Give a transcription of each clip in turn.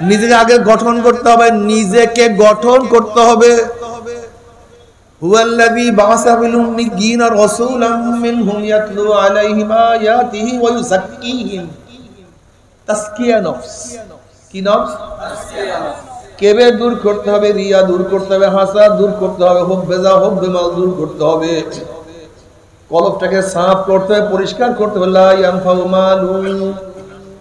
নিজেকে আগে গঠন করতে হবে, নিজেকে গঠন করতে হবে। হুয়াল্লাযী বা'আসা ফিল উম্মিয়্যিনা রাসূলাম মিনহুম ইয়াতলু আলাইহিম আয়াতিহি ওয়া ইউযাক্কিহিম। তাসকিয়া নফস। কি নফস? তাসকিয়া নফস। কেবে দূর করতে হবে, রিয়া দূর করতে হবে, হাসাদ দূর করতে হবে, হুব্বেজা হুব্বেমাল দূর করতে হবে, কলবটাকে সাফ করতে হবে, পরিষ্কার করতে হবে। লা ইয়ানফাউ মালুন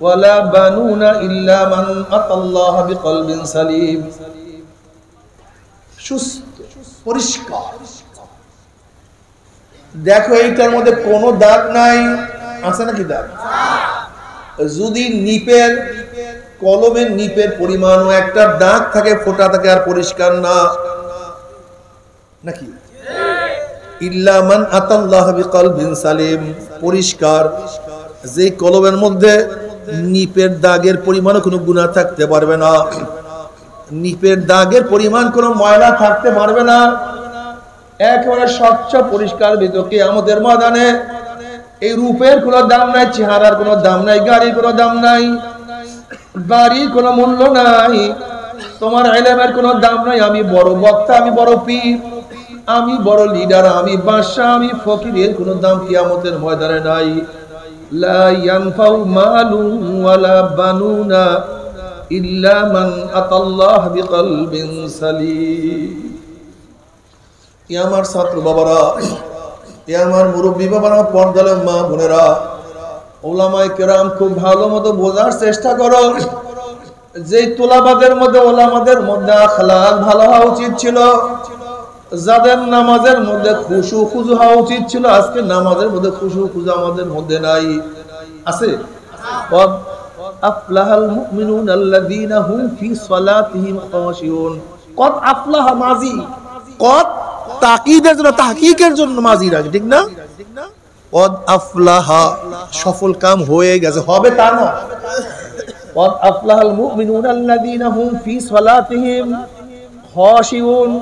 ওয়ালা বানুনা ইল্লা মান আতাল্লাহ বিকলবিন সালিম। সুস্থ পরিষ্কার। দেখো এইটার মধ্যে কোনো দাগ নাই, আছে নাকি দাগ? যদি নিপের কলমের নিপের পরিমাণও একটা দাগ থাকে, ফোঁটা থাকে, আর পরিষ্কার না নাকি? ইল্লা মান আতাল্লাহ বিকলবিন সালিম, পরিষ্কার। যে কলমের মধ্যে নিপের দাগের পরিমাণও কোনো গুনাহ থাকতে পারবে না, নিপের দাগের পরিমাণ কোনো ময়লা থাকতে পারবে না, একেবারে স্বচ্ছ পরিষ্কার ভিতরে আমাদের ময়দানে এই রূপের কোনো দাম নাই, চেহারার কোনো দাম নাই, গাড়ির কোনো দাম নাই, বাড়ির কোনো মূল্য নাই, তোমার ইলমের কোনো দাম নাই। আমি বড় বক্তা, আমি বড় পীর, আমি বড় লিডার, আমি বাদশা, আমি ফকিরের কোনো দাম কিয়ামতের ময়দানে নাই। লা ইয়ানফাউ মালুন ওয়ালা বানুনা ইল্লা মান আতাল্লাহ বিকলবিন সালিম। এ আমার ছাত্র বাবারা, এ আমার মুরব্বী বাবারা, পর্দার মা বোনেরা, ওলামায়ে কেরাম, খুব ভালো মতো বোঝার চেষ্টা করো। যে তোলাবাদের মধ্যে, ওলামাদের মধ্যে আখলাক ভালো হওয়া উচিত ছিল, যাদের নামাজের মধ্যে খুশু খুজু হওয়া উচিত ছিল, আজকে নামাজের মধ্যে খুশু খুজু আমাদের মধ্যে নাই। আছে? কদ আফলাহাল মুমিনুন আল্লাযীনা হুম ফি সালাতিহিম খাশিউন। কদ আফলাহা মাজি, কদ তাকিদের জন্য, তাহকিকের জন্য মাজি রাখে, ঠিক না? কদ আফলাহা, সফল কাম হয়ে গেছে, হবে তা না। কদ আফলাহাল মুমিনুন আল্লাযীনা হুম ফি সালাতিহিম খাশিউন।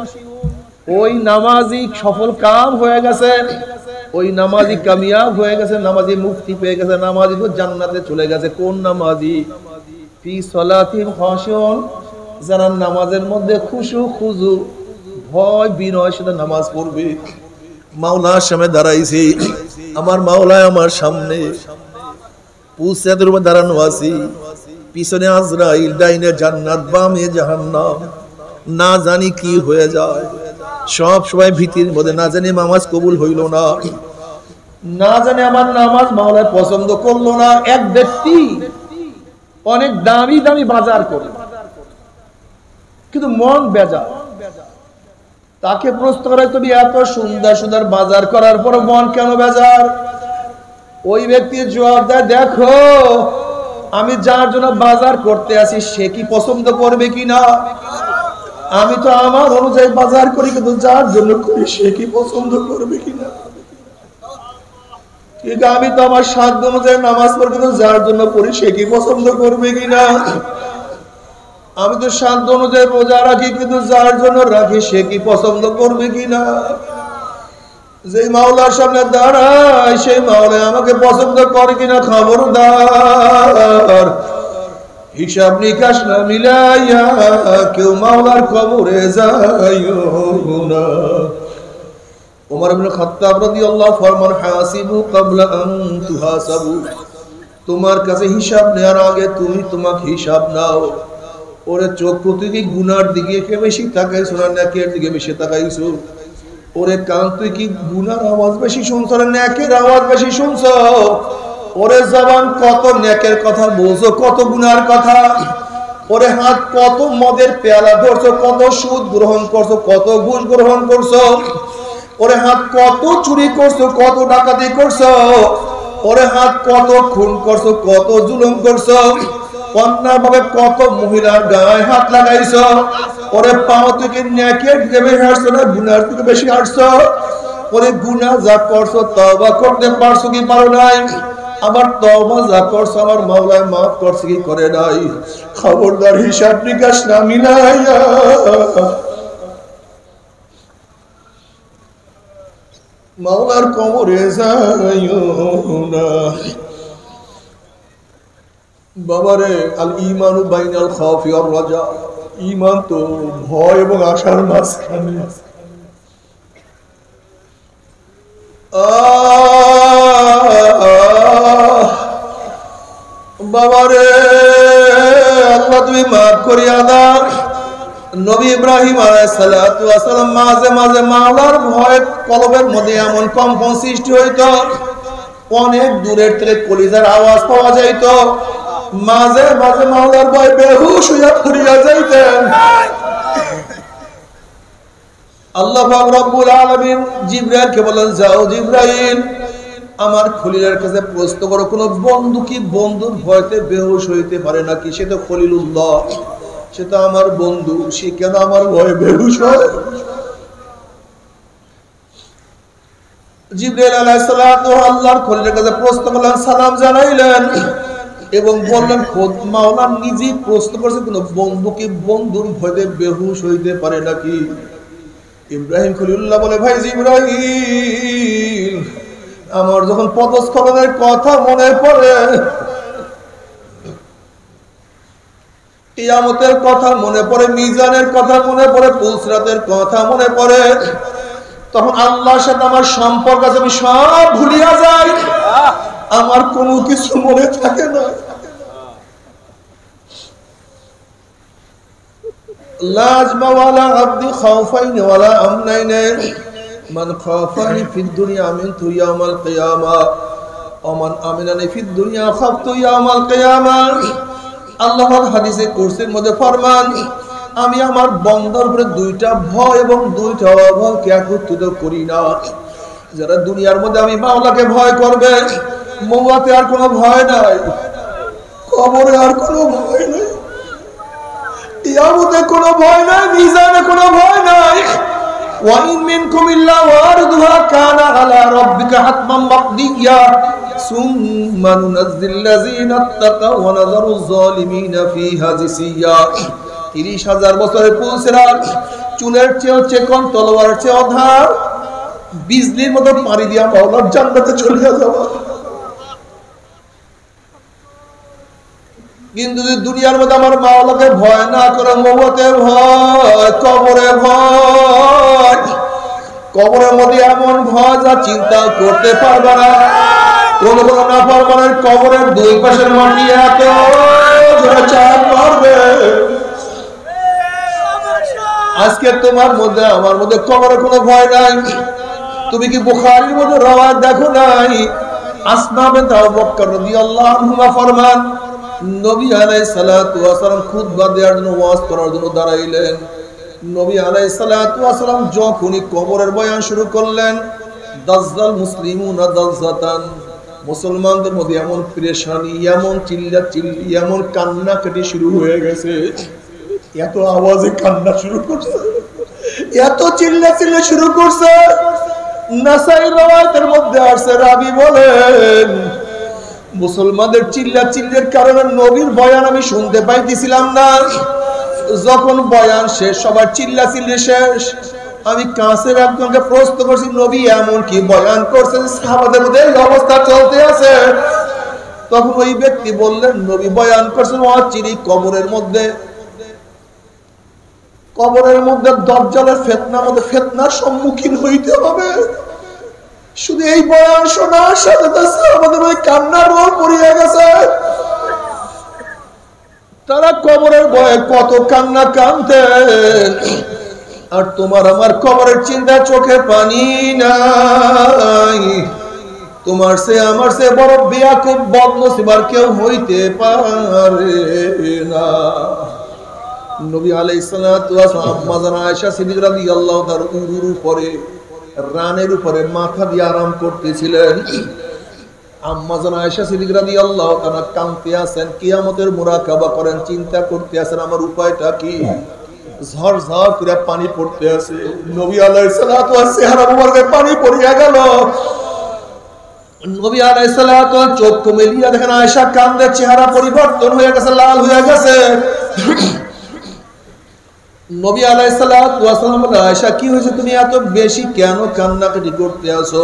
ওই নামাজি সফল কাম হয়ে গেছে, ওই নামাজি কামিয়াব হয়ে গেছে, নামাজি মুক্তি পেয়ে গেছে, নামাজি তো জান্নাতে চলে গেছে। কোন নামাজি? ফি সালাতিহিম খাশিউন, যারা নামাজের মধ্যে খুশু খুজু, ভয় বিনয় সাথে নামাজ পড়বে। মাওলার সামনে দাঁড়াইছি, আমার মাওলায় আমার সামনে, পুসেদের উপর দাঁড়ানো আছি, পিছনে আজরাইল, ডাইনে জান্নাত, বামে জাহান্নাম, না জানি কি হয়ে যায়। সব সময় ভীতির মধ্যে, না জানি নামাজ কবুল হইল না, না জানি আমার নামাজ মাওলায় পছন্দ করলো না। এক ব্যক্তি অনেক দামি দামি বাজার করে, কিন্তু মন বেজার। তাকে প্রশ্ন করে, তুমি এত সুন্দর সুন্দর বাজার করার পর মন কেন বেজার? ওই ব্যক্তির জবাব দেয়, দেখো আমি যার জন্য বাজার করতে আসি সে কি পছন্দ করবে কিনা। আমি তো আমার অনুযায়ী বাজার করি, কিন্তু যার জন্য করি সে কি পছন্দ করবে কিনা। ঠিক আমি তো আমার সাধ্য অনুযায়ী নামাজ পড়ি, কিন্তু যার জন্য পড়ি সে কি পছন্দ করবে কিনা। আমি তো সাধ্য অনুযায়ী রোজা রাখি, কিন্তু যার জন্য রাখি সে কি পছন্দ করবে কিনা। যে মাওলার সামনে দাঁড়ায় সেই মাওলা আমাকে পছন্দ করে কিনা খবরদার। হিসাব নিকাশ না মিলাইয়া কেউ মাওলার কবরে যাইও না। ওমর ইবনে খাত্তাব রাদিয়াল্লাহু ফরমান, হাসিবু ক্বাবলা আন তুহাসাবু, তোমার কাছে হিসাব নেওয়ার আগে তুমি তোমাকে হিসাব নাও। ওরে চক্ষু তুই কি গুনার দিকে বেশি তাকাইছো না নেকের দিকে বেশি তাকাইছো? ওরে কান তুই কি গুনার আওয়াজ বেশি শুনছো না নেকের আওয়াজ বেশি শুনছো? ওরে জবান কত নেকের কথা বলছো, কত গুনার কথা? ওরে হাত কত মদের পেয়ালা ধরছো, কত সুদ গ্রহণ করছো, কত ঘুষ গ্রহণ করছো? ওরে হাত কত চুরি করছো, কত ডাকাতি করছো? ওরে হাত কত খুন করছো, কত জুলুম করছো? অন্যায়ভাবে কত মহিলার গায়ে হাত লাগাইছো? ওরে পাও থেকে নেকের দিকে বেশি হাঁটছো না গুনার দিকে বেশি হাঁটছো? ওরে গুনাহ যা করছো তওবা করতে পারছো কি পারো নাই? আবার তওবা যা করছো আমার মাওলায় মাফ করছে কি করে নাই? খবরদার হিসাব নিকাশ না মিলাইয়া মাওলার কবরে যাইও না। বাবারে, আল ঈমানু বাইনাল খাউফি ওয়ার রাজা, ঈমান তো ভয় এবং আশার মাঝখানে। বাবারে, আল্লাহ তুমি মাফ করিয়া দাও। নবী ইব্রাহিম আলাইহিস সালাতু ওয়াস সালাম মাঝে মাঝে মাওলার ভয়ে কলবের মধ্যে এমন কম্পন সৃষ্টি হইতো, অনেক দূরের থেকে কলিজার আওয়াজ পাওয়া যাইত, মাঝে মাঝে মাওলার ভয়ে বেহুশ হইয়া পড়িয়া যাইতেন। আল্লাহ পাক রব্বুল আলামিন জিবরাইলকে বলেন, যাও জিবরাইল, আমার খলিলের কাছে প্রশ্ন করো, কোন বন্ধু কি বন্ধুর ভয়তে বেহুশ হইতে পারে নাকি? সে তো খলিলুল্লাহ, সে তো আমার বন্ধু, সে কেন আমার ভয়ে বেহুশ হয়? জিবরাইল আলাইহিস সালাতু আল্লাহর খলিলের কাছে প্রশ্ন করলেন, সালাম জানাইলেন এবং বললেন, খোদ মাওলা নিজেই প্রশ্ন করছে, কোন বন্ধু কি বন্ধুর ভয়তে বেহুশ হইতে পারে নাকি? ইব্রাহিম খলিলুল্লাহ বলে, ভাই জিবরাইল, আমার যখন পদস্খলনের কথা মনে পড়ে, কিয়ামতের কথা মনে পড়ে, মিজানের কথা মনে পড়ে, পুলসিরাতের কথা মনে পড়ে, তখন আল্লাহর সাথে আমার সম্পর্ক আছে, আমি সব ভুলিয়া যাই, আমার কোনো কিছু মনে থাকে না। লাজমা ওয়ালা আবদি খাউফাইন ওয়ালা আমনাইন, মান খাফানি ফিদ দুনিয়া আমিনতু ইয়াউমাল কিয়ামা ওয়া মান আমিনানি ফিদ দুনিয়া খাফতু ইয়াউমাল কিয়ামা। আল্লাহর হাদিসে কুরসির মধ্যে ফরমান, আমি আমার বান্দার উপরে দুইটা ভয় এবং দুইটা অভয়কে একত্রিত করি না। যারা দুনিয়ার মধ্যে আমি মাওলাকে ভয় করবে, মওয়াতে আর কোনো ভয় নাই, কবরে আর কোনো ভয় নাই, কিয়ামতে কোনো ভয় নাই, মিজানে কোনো ভয় নাই। ওয়া ইন মিনকুম ইল্লা ওয়ারিদুহা কানা আলা রাব্বিকা হাতমান মাকদিয়া সুম্মা নুনাজ্জিল লাযিনা তাকাউ ওয়া নাযারুজ জালিমিনা ফিহা জিসিয়া। ৩০,০০০ বছরের পুলসিরাত, চুলের চেয়েও চেকন, তলোয়ারের চেয়েও ধার, বিজলির মতো পানি দিয়া মাওলার জান্নাতে চলিয়া যাওয়া। কিন্তু যদি দুনিয়ার মধ্যে আমার মাওলাকে ভয় না করে, মওয়াতে ভয়, কবরে ভয়, কবরের মধ্যে এমন ভয় যা চিন্তা করতে পারবে না। কোন কোন নাফরমানের কবরের দুই পাশের মাটি এত জোরে চাপ মারবে, আজকে তোমার মধ্যে আমার মধ্যে কবরের কোনো ভয় নাই। তুমি কি বুখারীর মধ্যে রাওয়ায়াত দেখো নাই? আসমা বিনত আবু বকর রাদিয়াল্লাহু আনহা ফরমান, নবী আলাইহিস সালাতু ওয়াস সালাম খুতবা দেওয়ার জন্য, ওয়াজ করার জন্য দাঁড়াইলেন। নবী আলাইহিস সালাতু ওয়াস সালাম যখনই কবরের বয়ান শুরু করলেন, দাজ্জাল মুসলিমুনা দাজ্জাতান, মুসলমানদের মধ্যে এমন পেরেশানি, এমন চিল্লাচিল্লি, এমন কান্নাকাটি শুরু হয়ে গেছে, এত আওয়াজে কান্না শুরু করছে, এত চিল্লাচিল্লি শুরু করছে। নাসাই রাওয়ায়াতের মধ্যে আসছে, রাবী বলেন, মুসলমানদের চিল্লাচিল্লির কারণে নবীর বয়ান আমি শুনতে পাইতেছিলাম না। যখন বয়ান শেষ, সবার চিল্লাচিল্লি শেষ, আমি কাছের একজনকে প্রশ্ন করছি, নবী এমন কি বয়ান করছেন সাহাবাদের মধ্যে এই অবস্থা চলতে আছে? তখন ওই ব্যক্তি বললেন, নবী বয়ান করছেন অচিরেই কবরের মধ্যে দাজ্জালের ফিতনার সম্মুখীন হইতে হবে। শুধু এই বয়ান শোনার সাথে আমাদের ওই কান্নার রোল পড়িয়া গেছে। তারা কবরের ভয়ে কত কান্না কাঁদতেন, আর তোমার আমার কবরের চিন্তা, চোখে পানি নাই। তোমার সে আমার সে বড় বেয়াকুব বদনসিব আর কেউ হইতে পারে না। নবী আলাইহিস সালাতু ওয়াস সালাম আম্মা জান আয়েশা সিদ্দিকা রাদিয়াল্লাহু তাআলা উরুর উপরে, রানের উপরে মাথা দিয়ে আরাম করতেছিলেন। আম্মা জান আয়েশা সিদ্দিকা রাদিয়াল্লাহু তাআলা কাঁদতে আছেন, কিয়ামতের মুরাকাবা করেন, চিন্তা করতে আছেন আমার উপায়টা কি। ঝরঝর করে পানি পড়তে আছে, নবী আলাইহিস সালাতু ওয়াস চেহারা মুবারকে পানি পড়িয়া গেল। নবী আলাইহিস সালাতু ওয়াস চোখ মেলিয়া দেখেন আয়েশা কাঁদে, চেহারা পরিবর্তন হয়ে গেছে, লাল হয়ে গেছে। নবী আলাইহিস সালাতু ওয়াস সালাম বলেন, আয়েশা কি হয়েছে, তুমি এত বেশি কেন কান্নাকাটি করতে আছো?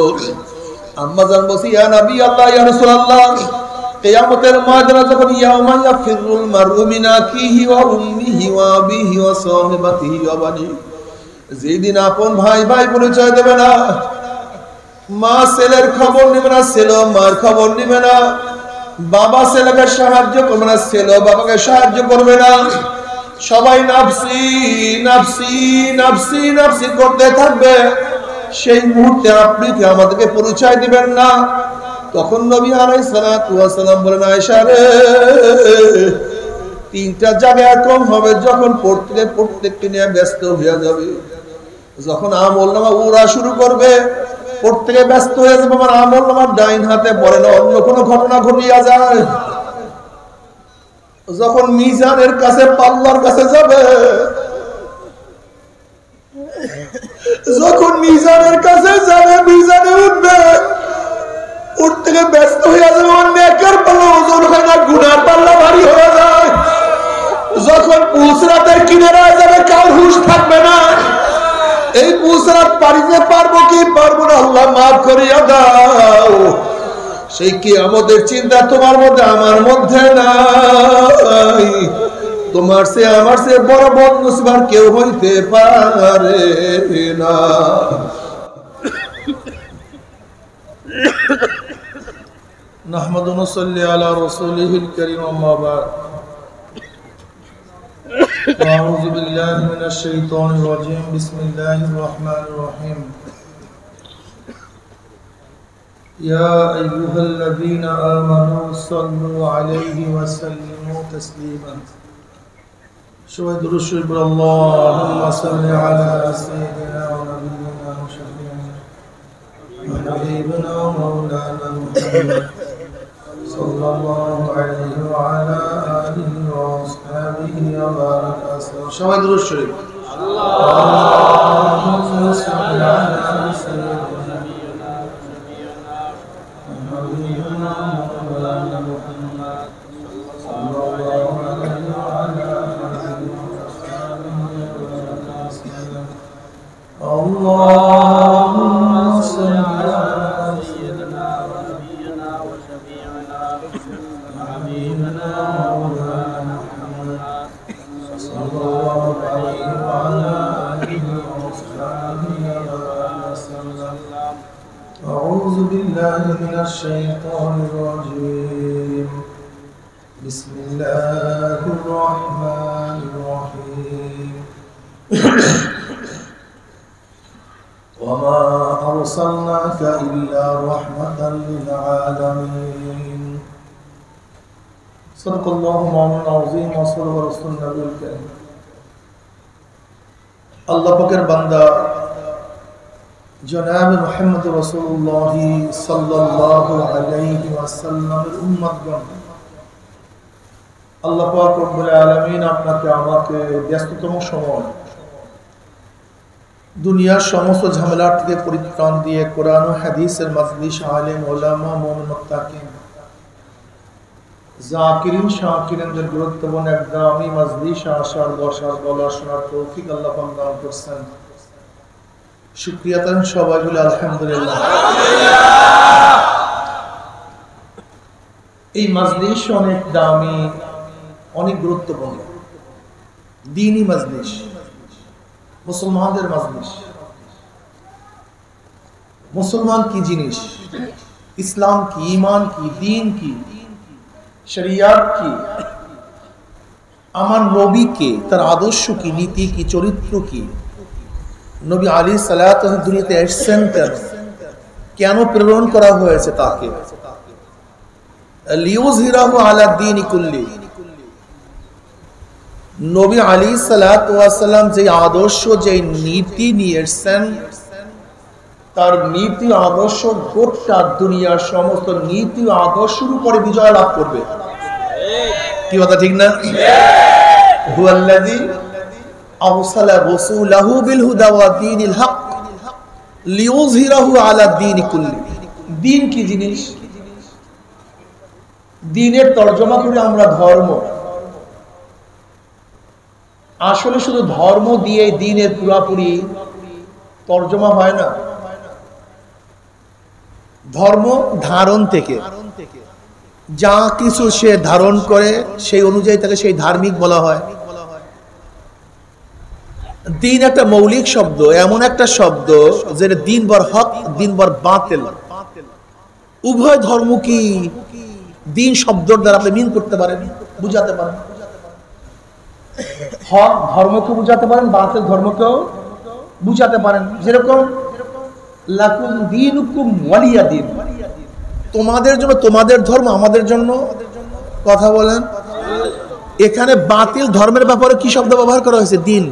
আম্মা জান বলছি, ইয়া নবী আল্লাহ, ইয়া রাসূলুল্লাহ, কিয়ামতের ময়দানে যখন ইয়াউমা ইয়াফিরুল মারউ মিন আখিহি ওয়া উম্মিহি ওয়া আবিহি ওয়া সাহিবাতিহি ওয়া বানি, যেদিন আপন ভাই ভাই পরিচয় দেবে না, মা ছেলের খবর নেবে না, ছেলে মার খবর নেবে না, বাবা ছেলেকে সাহায্য করবে না, ছেলে বাবাকে সাহায্য করবে না, সবাই নাফসি নাফসি নাফসি নাফসি করতে থাকবে। সেই মুহূর্তে আপনি কি আমাদেরকে পরিচয় দিবেন না? তখন নবী আলাইহিস সালাতু ওয়াস সালাম বলেন, আয়েশা রে, তিনটা জায়গায় কম হবে যখন প্রত্যেককে নিয়ে ব্যস্ত হয়ে যাবে, যখন আমলনামা উড়া শুরু করবে, প্রত্যেকে ব্যস্ত হয়ে যাবে, আমার আমলনামা ডাইন হাতে পড়ে না, অন্য কোনো ঘটনা ঘটিয়া যায়। যখন মিজানের কাছে পাল্লার কাছে যাবে, যখন মিজানের কাছে যাবে, মিজানে উঠবে, প্রত্যেকে ব্যস্ত হয়ে যাবে, নেকের পাল্লা ওজন হয় না, গুনার পাল্লা ভারী হয়ে যায়। যখন পুসরাতের কিনারায় যাবে, কার হুঁশ থাকবে না, এই পুসরাত পারিতে পারবো কি পারবো না, আল্লাহ মাফ করিয়া দাও। সেই কি আমাদের চিন্তা তোমার মধ্যে আমার মধ্যে নাই। তোমার সে আমার সে বড় বদনসিব আর কেউ হইতে পারে না। নাহমাদু ওয়া নুসাল্লি আলা রাসূলিহিল কারীম, আম্মা বা'দ। আউযু বিল্লাহি মিনাশ শাইতানির রাজীম। বিসমিল্লাহির রহমানির রহিম। ইয়া আইয়ুহাল্লাযীনা আমানু সাল্লু আলাইহি ওয়া সাল্লিমু তাসলিমা। সবাই দুরূদ শরীফ পড়ুন। আল্লাহুম্মা সাল্লি আলা সাইয়্যিদিনা ওয়া নাবিয়্যিনা ওয়া শাফিঈনা ওয়া হাবিবিনা ওয়া মাওলানা মুহাম্মদ সাল্লাল্লাহু আলাইহি ওয়া আলা আলিহি ওয়া আসহাবিহি ওয়া বারাকা ওয়াসাল্লাম। সবাই দুরূদ শরীফ। আল্লাহুম্মা সাল্লি আলা সাইয়্যিদিনা ওয়া হাবিবিনা ওয়া মাওলানা মুহাম্মদ সাল্লাল্লাহু আলাইহি ওয়া আলা আলিহি ওয়া আসহাবিহি ওয়া বারাকা ওয়াসাল্লাম। اللهم صل على سيدنا ونبينا وشفيعنا وحبيبنا مولانا محمد صلى الله عليه وعلى آله وصحبه وسلم. أعوذ بالله من الشيطان الرجيم. بسم الله الرحمن الرحيم. وما أرسلناك إلا رحمة للعالمين. صدق الله مولانا العظيم وصدق رسول النبي الكريم. আল্লাহ পাকের বান্দা জনাব মুহাম্মদ রাসূলুল্লাহ সাল্লাল্লাহু আলাইহি ওয়াসাল্লামের উম্মতগণ, আল্লাহ পাক রব্বুল আলামিন আপনাকে আমাকে ব্যস্ততম সময় দুনিয়ার সমস্ত ঝামেলা থেকে পরিত্রাণ দিয়ে কোরআন ও হাদিসের মাজলিস, আলেম ওলামা, মুমিন মুত্তাকিন, জাকিরিন শাকিরিনদের গুরুত্বপূর্ণ এক দামি মাজলিস আসার বসার বলার শোনার তৌফিক আল্লাহ পাক দান করেছেন। শুকরিয়া তান সবাই বলে আলহামদুলিল্লাহ। এই মাজলিস অনেক দামি, অনেক গুরুত্বপূর্ণ দ্বীনি মাজলিস, মুসলমানদের মাজলিস। মুসলমান কি জিনিস, ইসলাম কি, ঈমান কি, দ্বীন কি, শরিয়াত কি, আমার নবী কে, তার আদর্শ কি, নীতি কি, চরিত্র কি, নবী আলাইহিস সালাতু ওয়াস সালাম দুনিয়াতে এসেছেন কেন, কেন প্রেরণ করা হয়েছে তাকে, লিউযহিরাহু আলা দ্বীনি কুল্লি। নবী আলাইহিস সালাতু ওয়াস সালাম যে আদর্শ, যে নীতি নিয়ে এসেছেন, তার নীতি আদর্শ গোটা দুনিয়ার সমস্ত নীতি আদর্শের উপরে বিজয় লাভ করবে। কি কথা ঠিক না? হুয়াল্লাযী আরসালা রাসূলাহু বিল হুদা ওয়া দীনিল হক লিইয়ুযহিরাহু আলা দ্বীনি কুল্লি। দ্বীন কি জিনিস? দ্বীনের তরজমা করি আমরা ধর্ম। আসলে শুধু ধর্ম দিয়ে দ্বীনের পুরাপুরি তরজমা হয় না। ধর্ম ধারণ থেকে, যা কিছু সে ধারণ করে সেই অনুযায়ী তাকে সেই ধার্মিক বলা হয়। দিন একটা মৌলিক শব্দ, এমন একটা শব্দ যেটা দিন বর হক দিন বর বাতিল, উভয় ধর্ম কি দিন শব্দের দ্বারা আপনি মিন করতে পারেন, বুঝাতে পারেন। হক ধর্মকে বুঝাতে পারেন, বাতিল ধর্মকেও বুঝাতে পারেন। যেরকম লাকুম দীনুকুম ওয়ালিয়া দিন, তোমাদের জন্য তোমাদের ধর্ম, আমাদের জন্য। কথা বলেন, এখানে বাতিল ধর্মের ব্যাপারে কি শব্দ ব্যবহার করা হয়েছে? দিন।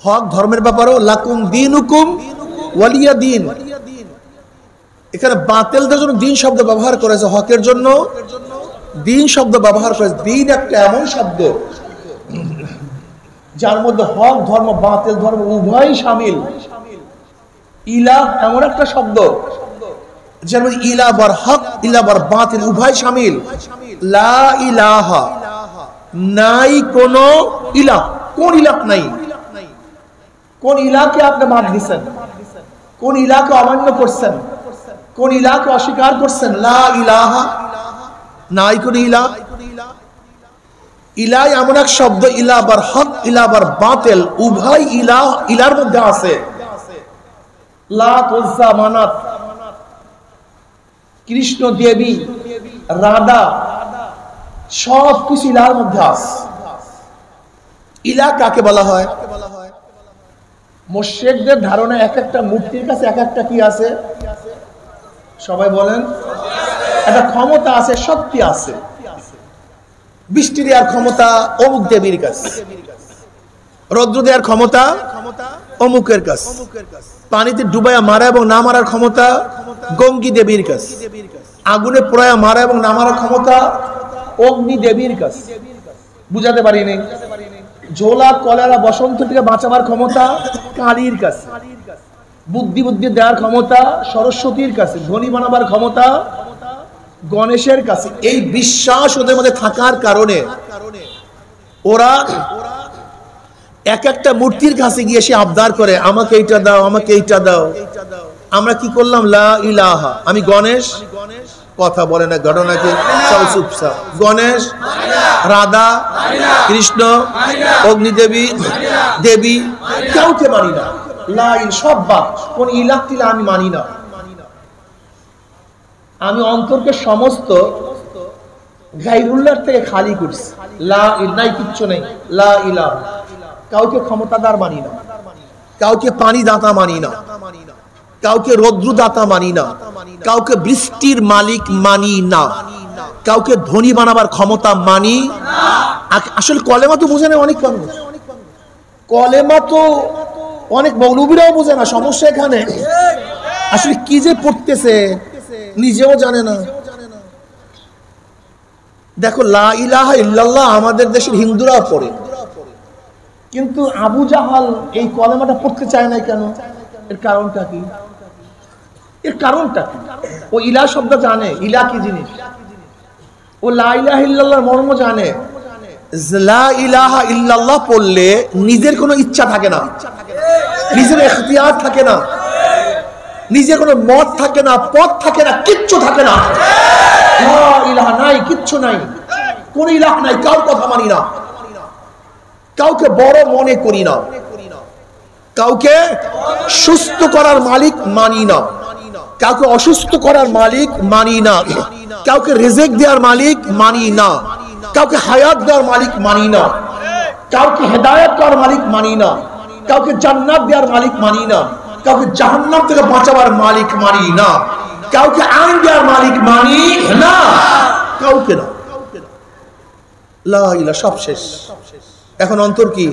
হক ধর্মের ব্যাপারেও লাকুম দীনুকুম ওয়ালিয়া দিন। এখানে বাতিলদের জন্য দিন শব্দ ব্যবহার করেছে, হকের জন্য দিন শব্দ ব্যবহার করেছে। দিন একটা এমন শব্দ যার মধ্যে হক ধর্ম বাতিল ধর্ম উভয়ই শামিল। ইলাহ এমন একটা শব্দ যার মধ্যে ইলাহ বার হক ইলাহ বার বাতিল উভয় শামিল। লা ইলাহা, নাই কোন ইলাহ। কোন ইলাহ নাই? কোন ইলাহকে আপনি বাদ দিচ্ছেন? কোন ইলাহকে অমান্য করছেন? কোন ইলাহকে অস্বীকার করছেন? লা ইলাহা, নাই কোন ইলাহ। ইলাহ এমন এক শব্দ, ইলাহ বার হক ইলাহ বার বাতিল উভয় ইলাহ ইলার মধ্যে আছে। লাত উজ্জা মানাত, কৃষ্ণ দেবী রাধা, সব কিছু ইলার মধ্যে আছে। ইলাহ কাকে বলা হয়? মুশরিকদের ধারণা এক একটা মূর্তির কাছে এক একটা কি আছে? সবাই বলেন, একটা ক্ষমতা আছে, শক্তি আছে। বৃষ্টি দেওয়ার ক্ষমতা অমুক দেবীর কাছে, রৌদ্র দেওয়ার ক্ষমতা অমুকের কাছে, পানিতে ডুবাইয়া মারা এবং না মারার ক্ষমতা গঙ্গী দেবীর কাছে, আগুনে পোড়ায়া মারা এবং না মারার ক্ষমতা অগ্নি দেবীর কাছে। বুঝাতে পারিনি? ঝোলা কলেরা বসন্ত থেকে বাঁচাবার ক্ষমতা কালীর কাছে, বুদ্ধি দেওয়ার ক্ষমতা সরস্বতীর কাছে, ধনী বানাবার ক্ষমতা গণেশের কাছে। এই বিশ্বাস ওদের মধ্যে থাকার কারণে ওরা এক একটা মূর্তির কাছে গিয়ে সে আবদার করে, আমাকে এইটা দাও, আমাকে এইটা দাও। আমরা কি করলাম? লা ইলাহা, আমি গণেশ। কথা বলে না, ঘটনাকে চুপচাপ। গণেশ, রাধা, কৃষ্ণ, অগ্নিদেবী, দেবী, কাউকে মানি না। লা ইল সব বাদ, কোন ইলাহ টিলা আমি মানি না। আমি অন্তরকে সমস্ত গায়রুল্লাহর থেকে খালি করছি। লা ইল নাই, কিচ্ছু নেই। লা ইলাহ, কাউকে ক্ষমতাদার মানি না, কাউকে পানি দাতা মানি না, কাউকে রৌদ্র দাতা মানি না, কাউকে বৃষ্টির মালিক মানি না, কাউকে ধনী বানাবার ক্ষমতা মানি। আসলে কলেমা তো বোঝে না অনেক মানুষ, কলেমা তো অনেক মৌলবীরাও বোঝে না। সমস্যা এখানে আসলে কি যে পড়তেছে নিজেও জানে না। দেখো, লা ইলাহা ইল্লাল্লাহ আমাদের দেশের হিন্দুরাও পড়ে, কিন্তু আবু জাহাল এই কলেমাটা পড়তে চায় না কেন? এর কারণটা কি? এর কারণটা কি? ও ইলাহ শব্দ জানে, ইলাহ কি জিনিস। ও লা ইলাহা ইল্লাল্লাহর মর্ম জানে। লা ইলাহা ইল্লাল্লাহ পড়লে নিজের কোনো ইচ্ছা থাকে না, নিজের ইখতিয়ার থাকে না, নিজের কোনো মত থাকে না, পথ থাকে না, কিচ্ছু থাকে না। লা ইলাহা নাই, কিচ্ছু নাই, কোন ইলাহ নাই, কার কথা মানি না, কাউকে বড় মনে করি না, কাউকে সুস্থ করার মালিক মানি না, কাউকে অসুস্থ করার মালিক মানি না, কাউকে রিজিক দেওয়ার মালিক মানি না, কাউকে হায়াত দেওয়ার মালিক মানি না, কাউকে হেদায়েত করার মালিক মানি না, কাউকে জান্নাত দেওয়ার মালিক মানি না, কাউকে জাহান্নাম থেকে বাঁচাবার মালিক মানি না, কাউকে আইন দেওয়ার মালিক মানি না, কাউকে না। লা ইলাহা, সব শেষ। এখন অন্তর কি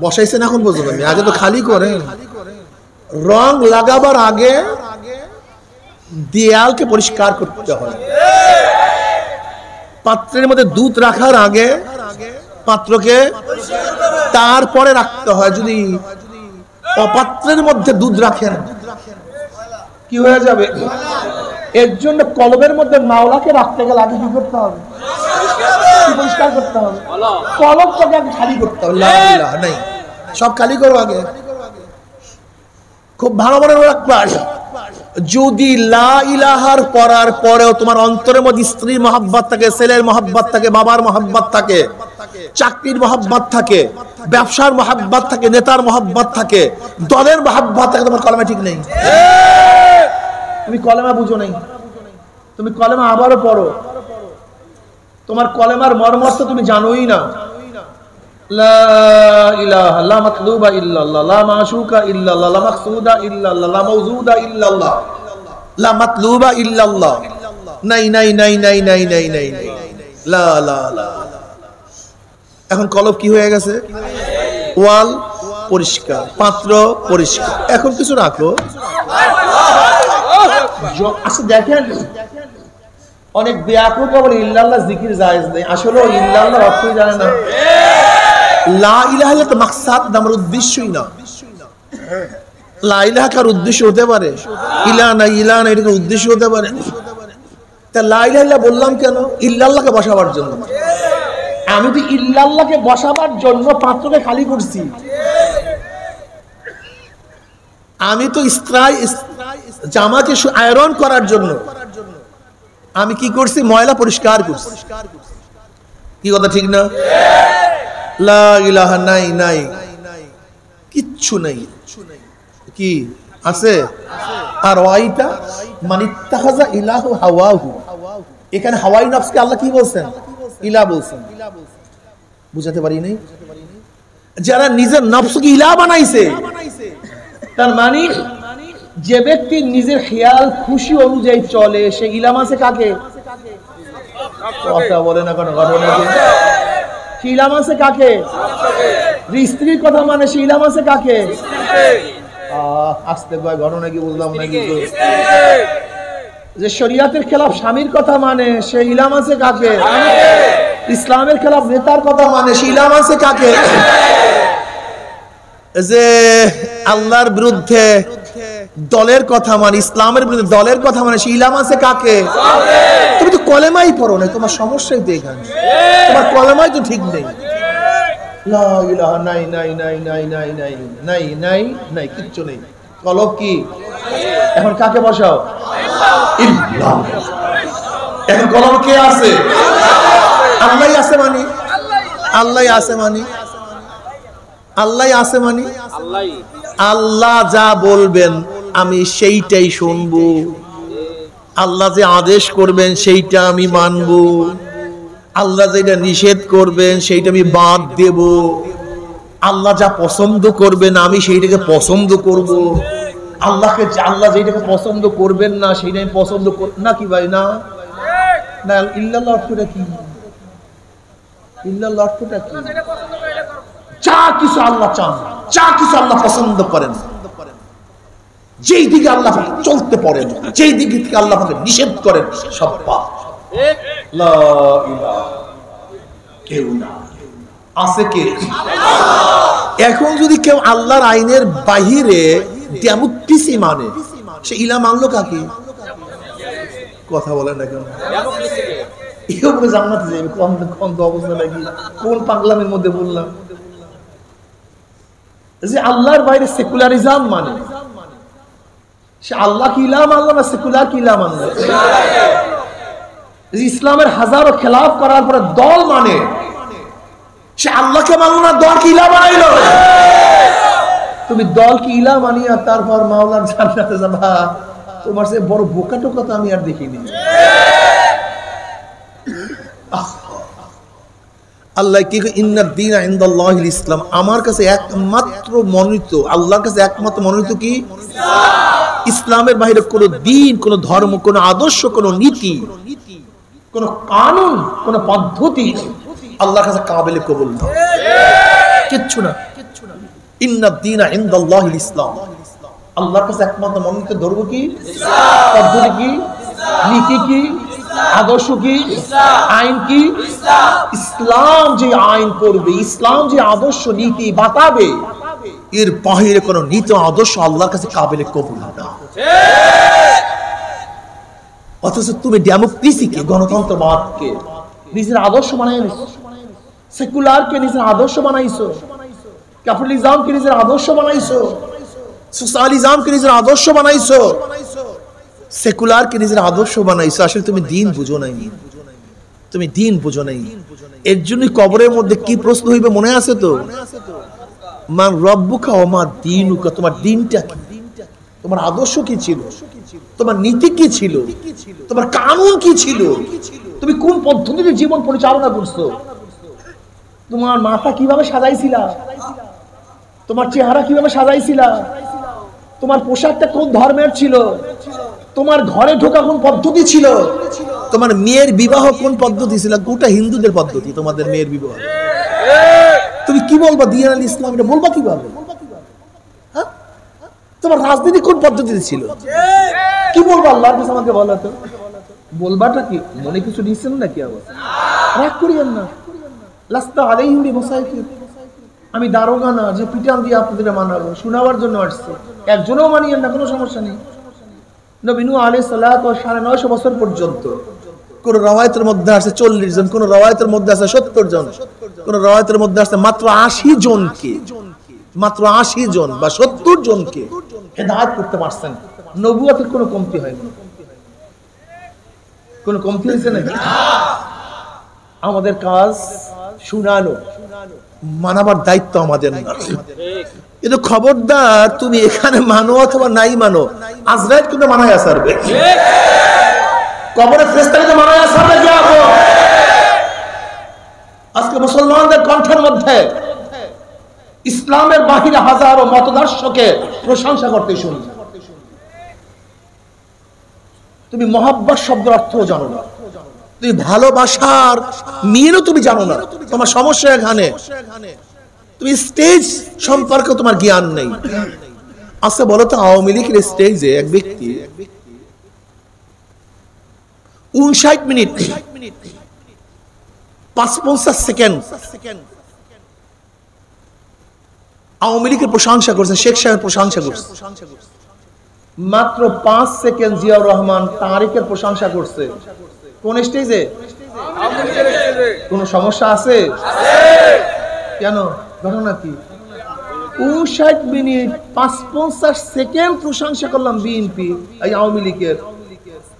বসাইছেন? এখন বুঝবেন, আগে তো খালি করেন। রং লাগাবার আগে দেয়ালকে পরিষ্কার করতে হয়। পাত্রের মধ্যে দুধ রাখার আগে পাত্রকে তারপরে রাখতে হয়। যদি অপাত্রের মধ্যে দুধ রাখেন কি হয়ে যাবে? এর জন্য কলবের মধ্যে মাওলাকে রাখতে গেলে আগে কি করতে হবে? পরিষ্কার করতে হবে। কলবটাকে আগে খালি করতে হবে। লা ইলাহা নাই, সব খালি করো আগে। খুব ভালো মনে রাখবা। যদি লা ইলাহার পড়ার পরেও তোমার অন্তরের মধ্যে স্ত্রীর মহব্বত থাকে, ছেলের মহব্বত থাকে, বাবার মহব্বত থাকে, চাকরির মহব্বত থাকে, ব্যবসার মহব্বত থাকে, নেতার মহব্বত থাকে, দলের মহব্বত থাকে, তোমার কলেমা ঠিক নেই। তুমি কলেমা বুঝো নাই, তুমি কলেমা আবারও পড়ো, তোমার কলেমার মর্মার্থ তুমি জানোই না। লা ইলাহা লা মাতলুবা ইল্লাল্লাহ, লা মাশুকা ইল্লাল্লাহ, লা মাকসুদা ইল্লাল্লাহ, লা মাওজুদা ইল্লাল্লাহ, লা মাতলুবা ইল্লাল্লাহ, নাই নাই নাই নাই নাই নাই নাই, লা লা লা। এখন কলব কি হয়ে গেছে? ওয়াল পরিষ্কার, পাত্র পরিষ্কার। এখন কিছু রাখো। আচ্ছা দেখেন, অনেক বেয়াকুব বলে ইল্লাল্লাহ জিকির জায়েজ নেই, আসলে ইল্লাল্লাহ অর্থই জানে না। লা ইলাহা ইল্লাল্লাহ তো মাকসাদ না, আমার উদ্দেশ্যই না। লা ইলাহা কার উদ্দেশ্য হতে পারে? ইলাহা না, ইলাহা না এটা উদ্দেশ্য হতে পারে? তা লা ইলাহা ইল্লাল্লাহ বললাম কেন? ইল্লাল্লাহকে বসাবার জন্য। আমি তো ইল্লাল্লাহকে বসাবার জন্য পাত্রকে খালি করছি। আমি তো জামাকে আয়রন করার জন্য আমি কি করছি? ময়লা পরিষ্কার করছি। কি কথা ঠিক না? লা ইলাহা নাই নাই, কিচ্ছু নাই। কি আছে? আর ওয়াইটা মানিত্তাখাযা ইলাহু হাওয়াহু, এখানে হাওয়াই নফসকে আল্লাহ কি বলছেন? ইলাহ বলছেন। বুঝাতে পারি নাই? যারা নিজের নফসকে ইলাহ বানাইছে, তার মানে যে ব্যক্তি নিজের খেয়াল খুশি অনুযায়ী চলে, সে ইলাম আছে কাকে? কথা বলে না, কোনো ঘটনা কি ইলাম আছে কাকে? স্ত্রীর কথা মানে সে ইলাম আছে কাকে? আসতে কয় ঘটনা কি বুঝলাম না কিছু। যে শরীয়তের খেলাফ স্বামীর কথা মানে সে ইলাম আছে কাকে? ইসলামের খেলাফ নেতার কথা মানে সে ইলাম আছে কাকে? যে আল্লাহর বিরুদ্ধে দলের কথা মানে, ইসলামের বিরুদ্ধে দলের কথা মানে, সে ইলাম আছে কাকে? তুমি তো কলেমাই পড়ো না, তোমার সমস্যাই তো এখানে, তোমার কলেমাই তো ঠিক নেই। লা ইলাহা নাই নাই নাই নাই নাই নাই নাই নাই নাই, কিচ্ছু নেই। কলব কি? এখন কাকে বসাও? ইল্লাহ। এখন কলব কে আছে? আল্লাহই আছে মানে, আল্লাহই আছে মানে, আল্লাহই আছে মানে, আল্লাহ যা বলবেন আমি সেইটাই শুনবো, আল্লাহ যে আদেশ করবেন সেইটা আমি মানবো, আল্লাহ যেটা নিষেধ করবেন সেইটা আমি বাদ দেব, আল্লাহ যা পছন্দ করবেন আমি সেইটাকে পছন্দ করব, আল্লাহকে আল্লাহ যেটাকে পছন্দ করবেন না সেইটা আমি পছন্দ করব না। কি ভাই না? না, ইল্লাল্লাহ অর্থটা কি? ইল্লাল্লাহ অর্থটা কি? যা কিছু আল্লাহ চান, যা কিছু আল্লাহ পছন্দ করেন, যেই দিকে আল্লাহ চলতে পারেন, যেই দিকে থেকে আল্লাহ নিষেধ করেন, সব পাপ। লা ইলাহা, কেউ না, আছে কে? এখন যদি কেউ আল্লাহর আইনের বাহিরে ডেমোক্রেসি মানে, সে ইলা মানলো কাকে? কথা বলেন না কেন? এও বলে জান্নাতে যাবে, কোন অবস্থা নাকি, কোন পাগলামের মধ্যে বললাম। যে আল্লাহর বাইরে সেকুলারিজম মানে, সে আল্লাহ কি ইলাহ মানলো না সেকুলার কি ইলাহ মানলো? ইসলামের হাজারো খেলাফ করার পরে দল মানে, সে আল্লাহকে মানলো না দল কি ইলাহ বানাইলো? তুমি দল কি ইলাহ মানিয়া তারপর মাওলার জান্নাতে যাবা, তোমার সে বড় বোকা টোকা তো আমি আর দেখিনি। আল্লাহ কি ইন্নাদ দীন ইনদাল্লাহিল ইসলাম, আমার কাছে একমাত্র মনোনীত, আল্লাহর কাছে একমাত্র মনোনীত কি? ইসলামের বাইরে কোন দিন, কোন ধর্ম, কোন আদর্শ, কোন নীতি, কোন কানুন, কোন পদ্ধতি আল্লাহর কাছে কাবিলে কবুল না, কিচ্ছু না। ইন্নাদ দীন ইনদাল্লাহিল ইসলাম, আল্লাহর কাছে একমাত্র মনোনীত ধর্ম কি? পদ্ধতি কি? নীতি কি? আদর্শ কি? আইন কি? ইসলাম যে আইন করবে, ইসলাম যে আদর্শ নীতি বাতাবে, এর বাহিরে কোন নীতি আদর্শ আল্লাহর কাছে কাবিলে কবুল না। অথচ তুমি ডেমোক্রেসিকে, গণতন্ত্রবাদকে নিজের আদর্শ বানাইছো, সেকুলারকে নিজের আদর্শ বানাইছো, ক্যাপিটালিজমকে নিজের আদর্শ বানাইছো, সোশ্যালিজমকে নিজের আদর্শ বানাইছো, সেকুলারকে নিজের আদর্শ বানাইছো, আসলে তুমি দিন বুঝো নাই, তুমি দিন বুঝো নাই। এর জন্যই কবরের মধ্যে কি প্রশ্ন হইবে মনে আছে তো? মান রব্বুকা ওয়া মা দীনুকা, তোমার দিনটা কি, তোমার আদর্শ কি ছিল, তোমার নীতি কি ছিল, তোমার কানুন কি ছিল, তুমি কোন পদ্ধতিতে জীবন পরিচালনা করছো, তোমার মাথা কিভাবে সাজাইছিলা, তোমার চেহারা কিভাবে সাজাইছিলা, তোমার পোশাকটা কোন ধর্মের ছিল, তোমার ঘরে ঢোকা কোন পদ্ধতি ছিল, তোমার মেয়ের বিবাহ কোন পদ্ধতি ছিল, গোটা হিন্দুদের পদ্ধতি তোমাদের মেয়ের বিবাহ। তুমি কি বলবা দিন আল ইসলাম, এটা বলবা কিভাবে? হ্যাঁ, তোমার রাজনীতি কোন পদ্ধতিতে ছিল, কি বলবো আল্লাহর কাছে আমাকে বলো তো। বলবাটা কি মনে কিছু দিচ্ছেন নাকি? আবার রাগ করিয়েন না, লাস্তা আলাইহিম বিমুসাইতির, আমি দারোগা না যে পিটান দিয়ে আপনাদের মানাবো, শোনাবার জন্য আসছে। একজনও মানিয়েন না, কোনো সমস্যা নেই। নবী নূহ আলাইহিস সালাতু ওয়া 950 বছর পর্যন্ত, কোন রওয়ায়াতের মধ্যে আছে 40 জন, কোন রওয়ায়াতের মধ্যে আছে 70 জন, কোন রওয়ায়াতের মধ্যে আছে মাত্র 80 জনকে, মাত্র 80 জন বা 70 জনকে হেদায়েত করতে পারছেন। নবুয়তের কোনো কমতি হয়নি, কোনো কমতি হয়েছে নাকি? আমাদের কাজ শুনানো, মানাবার দায়িত্ব আমাদের না। কিন্তু খবরদার তুমি এখানে মানো অথবা নাই মানো, আজরাইল কিন্তু মানায় আসবে, কবরে ফেরেশতাকে মানায় আসবে। আজকে মুসলমানদের কণ্ঠের মধ্যে ইসলামের বাহিরে হাজারো মতদর্শকে প্রশংসা করতে শুনি। তুমি মহাব্বত শব্দের অর্থ জানো না, তুমি ভালোবাসার মিনও তুমি জানো না, তোমার সমস্যা এখানে। তুমি স্টেজ সম্পর্কে তোমার জ্ঞান নেই। আচ্ছা বলো তো, আওয়ামী লীগের স্টেজে এক ব্যক্তি 59 মিনিট 55 সেকেন্ড আওয়ামী লীগের প্রশংসা করছে, শেখ সাহেবের প্রশংসা করছে। মাত্র 5 সেকেন্ড জিয়াউর রহমান তারেকের প্রশংসা করছে। কোন স্টেজে? কোন সমস্যা আছে? কেন? ঘটনা কি? 59 মিনিট 55 সেকেন্ড প্রশংসা করলাম বিএনপি, এই আওয়ামী লীগের।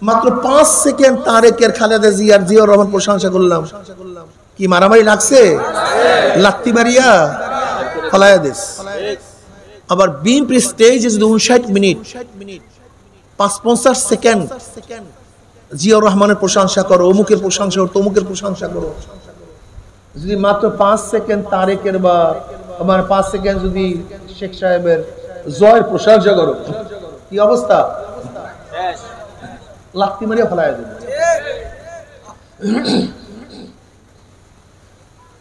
মাত্র 5 সেকেন্ড তারেকের, খালেদা জিয়ার, জিয়াউর রহমান প্রশংসা করলাম। কি মারামারি লাগছে? লাত্তি মারিয়া ফলায়া দিস। আবার বিএনপি স্টেজে 59 মিনিট 55 সেকেন্ড জিয়াউর রহমানের প্রশংসা করো, অমুকের প্রশংসা করো, তমুকের প্রশংসা করো। যদি মাত্র 5 সেকেন্ড তারেকের বা আমার 5 সেকেন্ড যদি শেখ সাহেবের জয়ের প্রশংসা করো, কি অবস্থা? লাত্তি মারিয়া ফেলায় দেবে।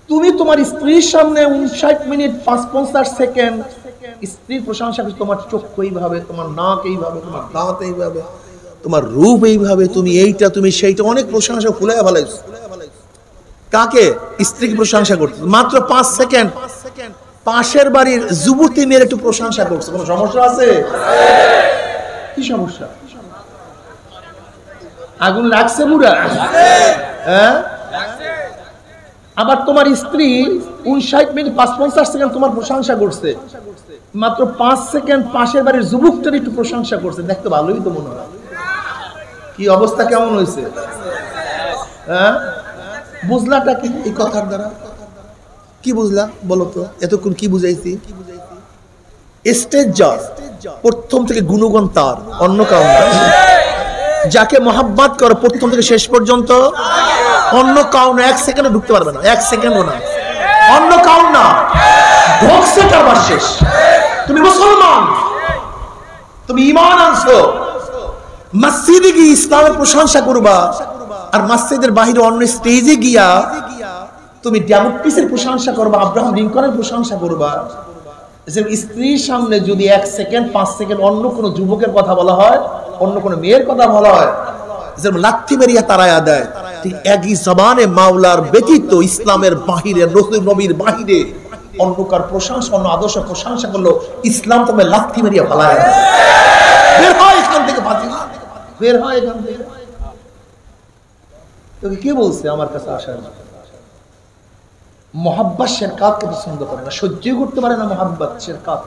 তুমি তোমার স্ত্রীর সামনে 59 মিনিট 55 সেকেন্ড স্ত্রীর প্রশংসা করছো, তোমার চক্ষু এইভাবে, তোমার নাক এইভাবে, তোমার দাঁত এইভাবে, তোমার রূপ এইভাবে, তুমি এইটা, তুমি সেইটা, অনেক প্রশংসা ফুলাইয়া ফেলাইছো। কাকে? স্ত্রীকে প্রশংসা করতে। মাত্র 5 সেকেন্ড পাশের বাড়ির যুবতী মেয়ের একটু প্রশংসা করছে। কোনো সমস্যা আছে? কি সমস্যা? আগুন লাগছে পুরা? হ্যাঁ। আবার তোমার স্ত্রী 59 মিনিট 55 সেকেন্ড তোমার প্রশংসা করছে, মাত্র 5 সেকেন্ড পাশের বাড়ির যুবকটার একটু প্রশংসা করছে। দেখতে ভালোই তো মনে হয়। কি অবস্থা, কেমন হয়েছে? হ্যাঁ, বুঝলাটা কি এই কথার দ্বারা? কি বুঝলা বলো তো? এতক্ষণ কি বুঝাইছি? স্টেজ যার, প্রথম থেকে গুণগান তার, অন্য কারণ না। যাকে মহাব্বত করো প্রথম থেকে শেষ পর্যন্ত, অন্য কাউ না, 1 সেকেন্ডও ঢুকতে পারবে না, 1 সেকেন্ডও না, অন্য কাউ না। ঢুকছে কারবার শেষ। তুমি মুসলমান, তুমি ঈমান আনছো, মসজিদে গিয়ে ইসলামের প্রশংসা করবা, আর মসজিদের বাইরে অন্য স্টেজে গিয়া তুমি ডেমোক্রেসির প্রশংসা করবা, আব্রাহাম লিঙ্কনের প্রশংসা করবা। স্ত্রীর সামনে যদি 1 সেকেন্ড 5 সেকেন্ড অন্য কোন যুবকের কথা বলা হয়, অন্য কোন মেয়ের কথা বলা হয়, যেমন লাথি মেরিয়া তারায়া দেয়, ঠিক একই জবানে মাওলার ব্যতীত ইসলামের বাহিরে, রাসূল নবীর বাহিরে অন্য কার প্রশংসা, অন্য আদর্শ প্রশংসা করলো, ইসলাম তুমি লাথি মেরিয়া ফেলায় দেয়। বের হয় এখান থেকে, বাতিল বের হয় এখান থেকে। তোকে কে বলছে আমার কাছে আসার? মোহাব্বত শিরকাতকে পছন্দ করে না, সহ্য করতে পারে না মোহাব্বত শিরকাত।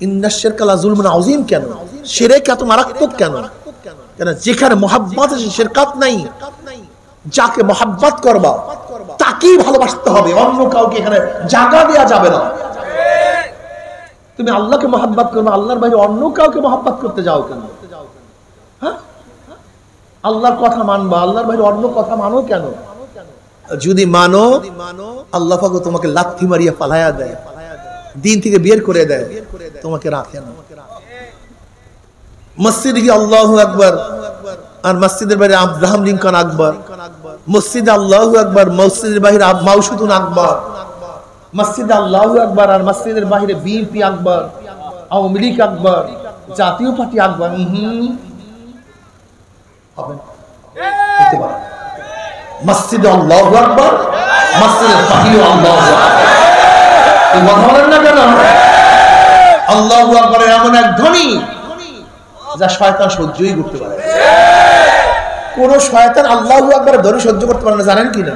ইন্নাশ শিরকা লা যুলমুন আযীম। কেন? শিরক এত মারাত্মক কেন? কেন যেখানে মহাব্বত আছে শিরকাত নাই। যাকে মহাব্বত করবা তাকেই ভালোবাসতে হবে, অন্য কাউকে এখানে জায়গা দেওয়া যাবে না। তুমি আল্লাহকে মহাব্বত করবে, আল্লাহর বাইরে অন্য কাউকে মহাব্বত করতে যাও কেন? হ্যাঁ, আল্লাহর কথা মানবা, আল্লাহর বাইরে অন্য কথা মানো কেন? যদি মানো আল্লাহ পাক তোমাকে লাথি মারিয়া পালায়া দেয়, দিন থেকে বের করে দেয়, তোমাকে রাখে না। মসজিদে গিয়ে আল্লাহু আকবার, আর মসজিদের বাইরে আব্রাহাম লিঙ্কন আকবর, মসজিদে আল্লাহু আকবার, মসজিদের বাইরে মাউসুদুন আকবর, মসজিদে আল্লাহু আকবার আর মসজিদের বাইরে বিএনপি আকবর, আওয়ামী লীগ আকবর, জাতীয় পার্টি আকবর। মসজিদে আল্লাহু আকবার, মসজিদের বাইরে আল্লাহু আকবার। এই কথা বলেন না কেন? আল্লাহু আকবার এমন এক ধ্বনি যা শয়তান সহ্যই করতে পারে। কোন শয়তান আল্লাহু আকবারের ধ্বনি সহ্য করতে পারে না, জানেন কি না?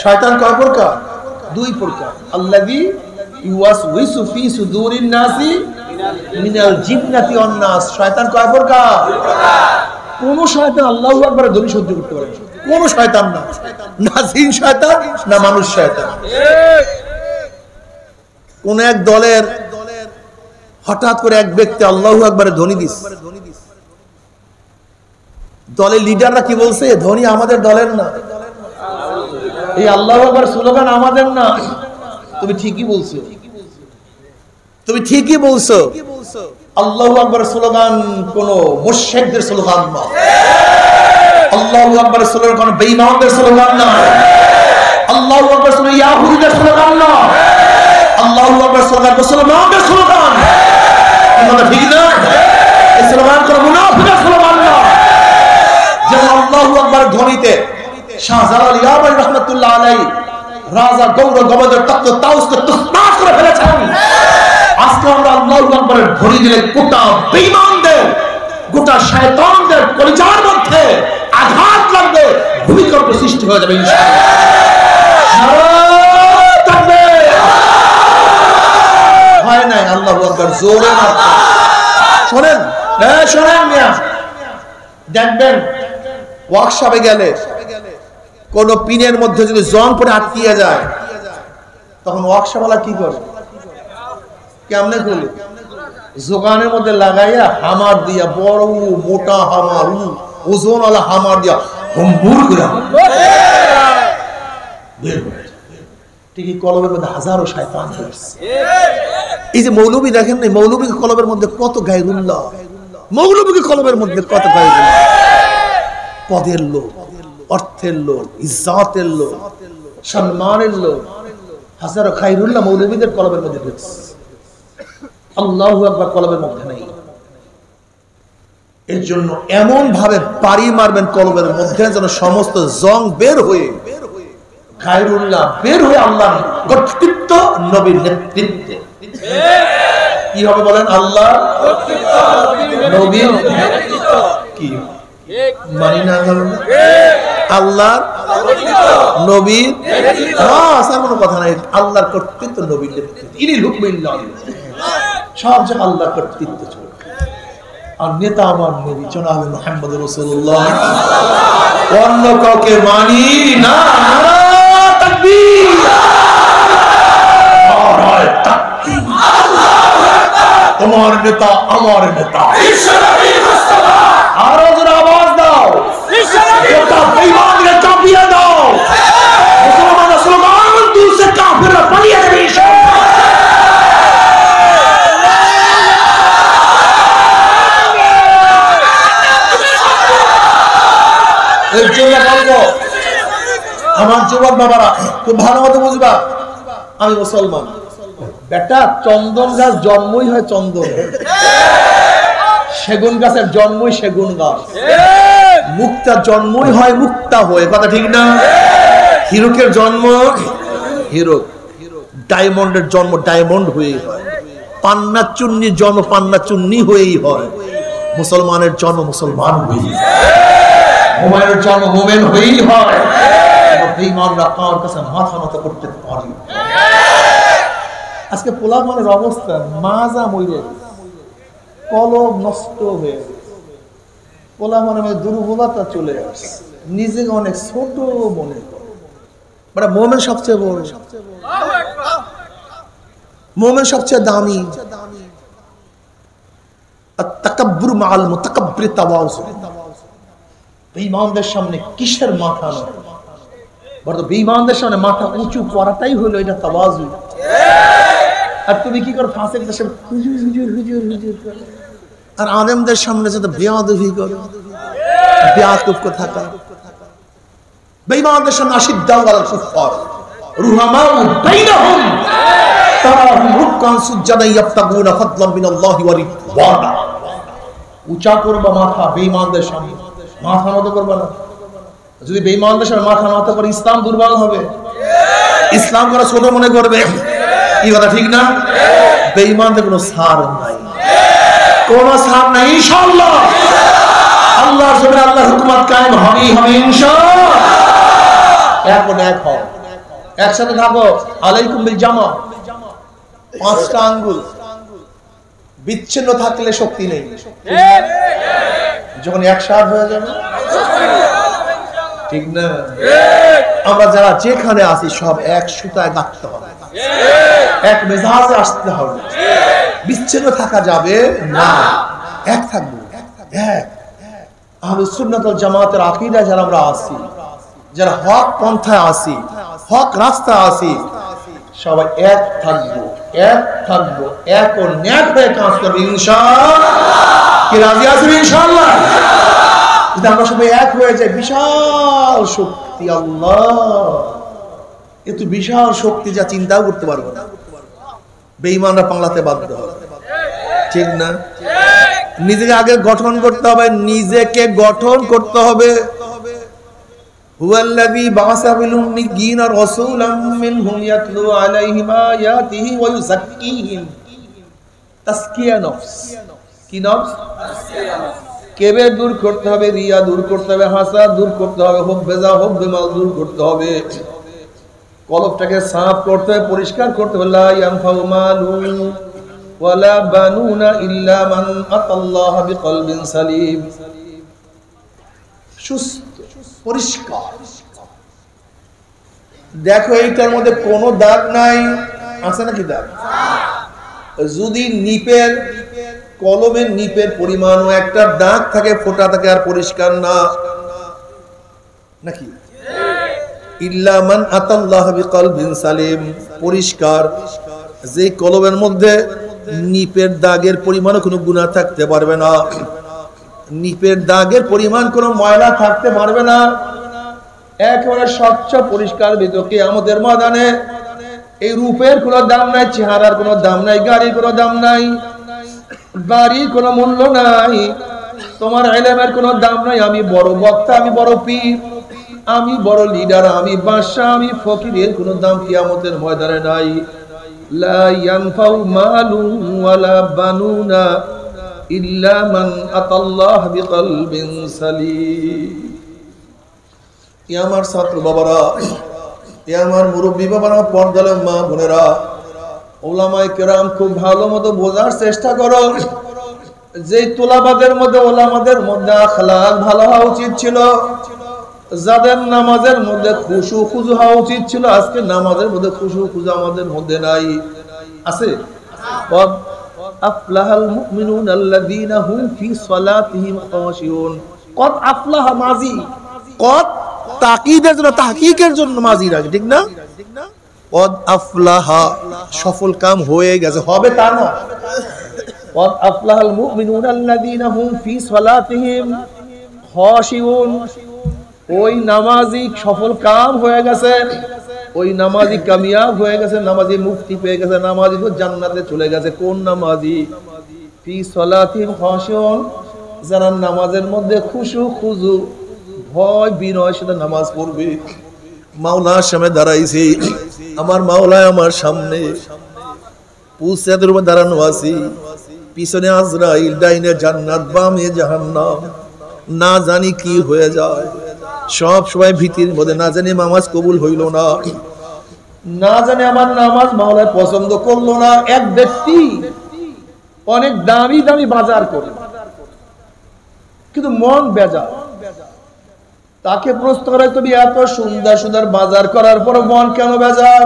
শয়তান কয় প্রকার? দুই প্রকার। আল্লাযী ইউওয়াসউইসু ফি সুদুরিন নাসি মিনাল জিন্নাতি ওয়ান নাস। শয়তান কয় প্রকার? কোন শয়তান আল্লাহু আকবারের ধ্বনি সহ্য করতে পারে না, কোন শয়তান না, না জিন শয়তান না মানুষ শয়তান। কোন এক দলের হঠাৎ করে এক ব্যক্তি আল্লাহু আকবারের ধ্বনি দিস, দলের লিডাররা কি বলছে? ধ্বনি আমাদের দলের না, এই আল্লাহু আকবার স্লোগান আমাদের না। তুমি ঠিকই বলছো, তুমি ঠিকই বলছো। আল্লাহু আকবার স্লোগান কোন মুশরিকদের স্লোগান না, আল্লাহু আকবার স্লোগান কোন বেঈমানদের স্লোগান না, আল্লাহু আকবার স্লোগান ইয়াহুদীদের স্লোগান না, আল্লাহু আকবার স্লোগান মুসলমানদের স্লোগান। কথা ঠিক না? এই স্লোগান কোন মুনাফিকের স্লোগান না। যেমন আল্লাহু আকবার ধ্বনিতে শাহজালাল ইয়ামানি রাহমাতুল্লাহ আলাইহি রাজা গৌর গবদের তত্ত্ব তাউসকে তুসমাস করে ফেলেছেন। আজকে আমরা আল্লাহু আকবারের ধ্বনি দিলে গোটা বেঈমানদের, গোটা শয়তানদের কলিজার মধ্যে আঘাত লাগবে, ভূমিকম্প সৃষ্টি হয়ে যাবে ইনশাআল্লাহ। হয় নাই আল্লাহু আকবার জোরে মারতে। শোনেন, হ্যাঁ শোনেন মিয়া, দেখবেন ওয়ার্কশপে গেলে কোন পিনের মধ্যে যদি জং পরে আটকিয়ে যায়, তখন ওয়ার্কশপওয়ালা কি করে? কেমনে খুলে? জোগানের মধ্যে লাগাইয়া হামার দিয়া, বড় মোটা হামার, ওজনওয়ালা হামার দিয়া হুম্বুর করে ঠিকই কলমের মধ্যে হাজারো শয়তান রয়েছে। এই যে মৌলবী দেখেন না, মৌলবীকে কলমের মধ্যে কত গায়রুল্লাহ, মৌলবীকে কলমের মধ্যে কত গায়রুল্লাহ। পদের লোক, অর্থের লোক, ইজ্জতের লোক, সম্মানের লোক, হাজারো খায়রুল্লাহ মৌলবীদের কলমের মধ্যে রয়েছে। আল্লাহু আকবার কলমের মধ্যে নেই। এর জন্য এমন ভাবে বাড়ি মারবেন কলমের মধ্যে যেন সমস্ত জং বের হয়ে, খায়রুল্লাহ বের হয়ে আল্লাহর কর্তৃত্ব, নবীর নেতৃত্বে কি হবে বলেন? আল্লাহ নবীর কি মানি না, আল্লাহ নবীর, হ্যাঁ কোনো কথা নাই, আল্লাহর কর্তৃত্ব, নবীর নেতৃত্ব, ইনি হুকমিল্লাহ, সব জায়গায় আল্লাহর কর্তৃত্ব চলে। আর নেতা আমার নবী জনাব মুহাম্মদ রাসূলুল্লাহ, অন্য কাউকে মানি না। তোমার নেতা আমার নেতা, আরো জোরে আওয়াজ দাও, বেঈমানকে চাপিয়ে দাও, মুসলমানরা স্লোগান তুলছে, কাফেররা পালিয়ে যাবে ইনশাআল্লাহ। এর জন্য বলবো আমার যুবক বাবারা খুব ভালো মতো বুঝবা, আমি মুসলমান বেটা। চন্দন গাছ জন্মই হয় চন্দন, সেগুন গাছের জন্মই সেগুন গাছ, মুক্তার জন্মই হয় মুক্তা হয়ে, কথা ঠিক না? হিরকের জন্ম হিরক, ডায়মন্ডের জন্ম ডায়মন্ড হয়েই হয়, পান্না চুন্নির জন্ম পান্না চুন্নি হয়েই হয়, মুসলমানের জন্ম মুসলমান হয়েই হয়, মোমেনের জন্ম মোমেন হয়েই হয়। বেঈমানরা কার কাছে মাথা নত করতে পারে। আজকে পোলাপানের অবস্থা মাজা মইরে কলব নষ্ট হয়ে গেছে, পোলা মনে দুর্বলতা চলে আসে, নিজেকে অনেক ছোট মনে করে। মানে মোমেন সবচেয়ে বড়, মোমেন সবচেয়ে দামি। তাকাব্বুর মাআল মুতাকাব্বির তাওয়াজু। বেঈমানদের সামনে কিসের মাথা নত? বড় বেঈমানদের সামনে মাথা উঁচু করাটাই হলো এটা তাওয়াজু। আর তুমি কি করো? ফাসিকদের সামনে হুজুর হুজুর হুজুর হুজুর করো, আর আলেমদের সামনে যত বেয়াদবি করো, বেয়াদব কথা। বেঈমানদের সামনে আশিদ্দাউ আলাল কুফার রুহামাউ বাইনাহুম তারাহুম রুকআন সুজদান ইয়াবতাগুনা ফাদলান মিনাল্লাহি ওয়া রিদওয়ানা। উঁচা করবা মাথা বেঈমানদের সামনে, মাথা নত করবা না। যদি বেঈমানদের সামনে মাথা নত করে ইসলাম দুর্বল হবে, ইসলাম করা ছোট মনে করবে। কি কথা ঠিক না? বেঈমানদের কোনো ছাড় নাই, কোনো ছাড় নাই। ইনশাআল্লাহ আল্লাহর জমিনে আল্লাহর হুকুমত কায়েম হবেই হবে ইনশাআল্লাহ। এখন এক হও, একসাথে থাকো। আলাইকুম বিল জামা। পাঁচটা আঙ্গুল বিচ্ছিন্ন থাকলে শক্তি নেই, যখন একসাথ হয়ে যাবে ঠিক না? আমরা যারা যেখানে আছি সব এক সুতায় গাঁথতে হবে, এক মেজাজে আসতে হবে, বিচ্ছিন্ন থাকা যাবে না, এক থাকবো। এক আহলুস সুন্নাত ওয়াল জামাতের আকীদা যারা আমরা আছি, যারা হক পন্থায় আছি, হক রাস্তা আছি, সবাই এক থাকবো, এক থাকবো, এক ও ন্যাক হয়ে কাজ করবো ইনশাআল্লাহ। কি রাজি আছেন ইনশাআল্লাহ? যদি আমরা সবাই এক হয়ে যাই, বিশাল শক্তি আল্লাহ, এত বিশাল শক্তি যা চিন্তাও করতে পারবো না। বেঈমানরা পালাতে বাধ্য হবে, ঠিক না? নিজেকে আগে গঠন করতে হবে, নিজেকে গঠন করতে হবে। হুয়াল্লাযী বা'আসা ফিল উম্মিয়্যিনা রাসূলাম মিনহুম ইয়াতলু আলাইহিম আয়াতিহি ওয়া ইউযাক্কিহিম। তাসকিয়া নফস। কি নফস? কেবে দূর করতে হবে, রিয়া দূর করতে হবে, হাসাদ দূর করতে হবে, হুব্বেজা হুব্বেমাল দূর করতে হবে, কলবটাকে সাফ করতে হবে, পরিষ্কার করতে হবে। লা ইয়ানফাউ মালুন ওয়ালা বানুনা ইল্লা মান আতাল্লাহ বিকলবিন সালিম। সুস্থ পরিষ্কার। দেখো এইটার মধ্যে কোনো দাগ নাই, আছে নাকি দাগ? যদি নিপের কলমের নিপের পরিমাণও একটা দাগ থাকে, ফোঁটা থাকে, আর পরিষ্কার না নাকি? ইল্লা মান আতাল্লাহ বিকলবিন সালিম, পরিষ্কার। যে কলমের মধ্যে নিপের দাগের পরিমাণও কোনো গুনাহ থাকতে পারবে না, নিপের দাগের পরিমাণ কোনো ময়লা থাকতে পারবে না, একেবারে স্বচ্ছ পরিষ্কার ভিতর। কিয়ামতের ময়দানে এই রূপের কোনো দাম নাই, চেহারার কোনো দাম নাই, গাড়ির কোনো দাম নাই, বাড়ির কোনো মূল্য নাই, তোমার ইলমের কোনো দাম নাই। আমি বড় বক্তা, আমি বড় পীর, আমি বড় লিডার, আমি বাদশা, আমি ফকিরের কোনো দাম কিয়ামতের ময়দানে নাই। লা ইয়ানফাউ মালুন ওয়ালা বানুনা ইল্লা মান আতাল্লাহ বিকলবিন সালিম। এ আমার ছাত্র বাবারা, এ আমার মুরব্বী বাবারা, পর্দার মা বোনেরা, ওলামায়ে কেরাম, খুব ভালো মতো বোঝার চেষ্টা করো। যে তোলাবাদের মধ্যে, ওলামাদের মধ্যে আখলাক ভালো হওয়া উচিত ছিল, যাদের নামাজের মধ্যে খুশু খুজু হওয়া উচিত ছিল, আজকে নামাজের মধ্যে খুশু খুজু আমাদের মধ্যে নাই। আছে? কদ আফলাহাল মুমিনুন আল্লাযীনা হুম ফি সালাতিহিম খাশিউন। কদ আফলাহা মাজি, কদ তাকিদের জন্য, তাহকিকের জন্য মাজি রাখে, ঠিক না? কদ আফলাহা, সফল কাম হয়ে গেছে, হবে তা না। কদ আফলাহাল মুমিনুন আল্লাযীনা হুম ফি সালাতিহিম খাশিউন। ওই নামাজি সফল কাম হয়ে গেছে, ওই নামাজি কামিয়াব হয়ে গেছে, নামাজি মুক্তি পেয়ে গেছে, নামাজি তো জান্নাতে চলে গেছে। কোন নামাজি? ফি সালাতিহিম খাশিউন, যারা নামাজের মধ্যে খুশু খুজু, ভয় বিনয় সাথে নামাজ পড়বে। মাওলার সামনে দাঁড়াইছি, আমার মাওলায় আমার সামনে, পুসেদের উপর দাঁড়ানো আছি, পিছনে আজরাইল, ডাইনে জান্নাত, বামে জাহান্নাম, না জানি কি হয়ে যায়। সব সময় ভীতির মধ্যে, না জানি নামাজ কবুল হইল না, না জানি আমার নামাজ মাওলায় পছন্দ করলো না। এক ব্যক্তি অনেক দামি দামি বাজার করে, কিন্তু মন বেজার। তাকে প্রশ্ন করে, তুমি এত সুন্দর সুন্দর বাজার করার পর মন কেন বেজার?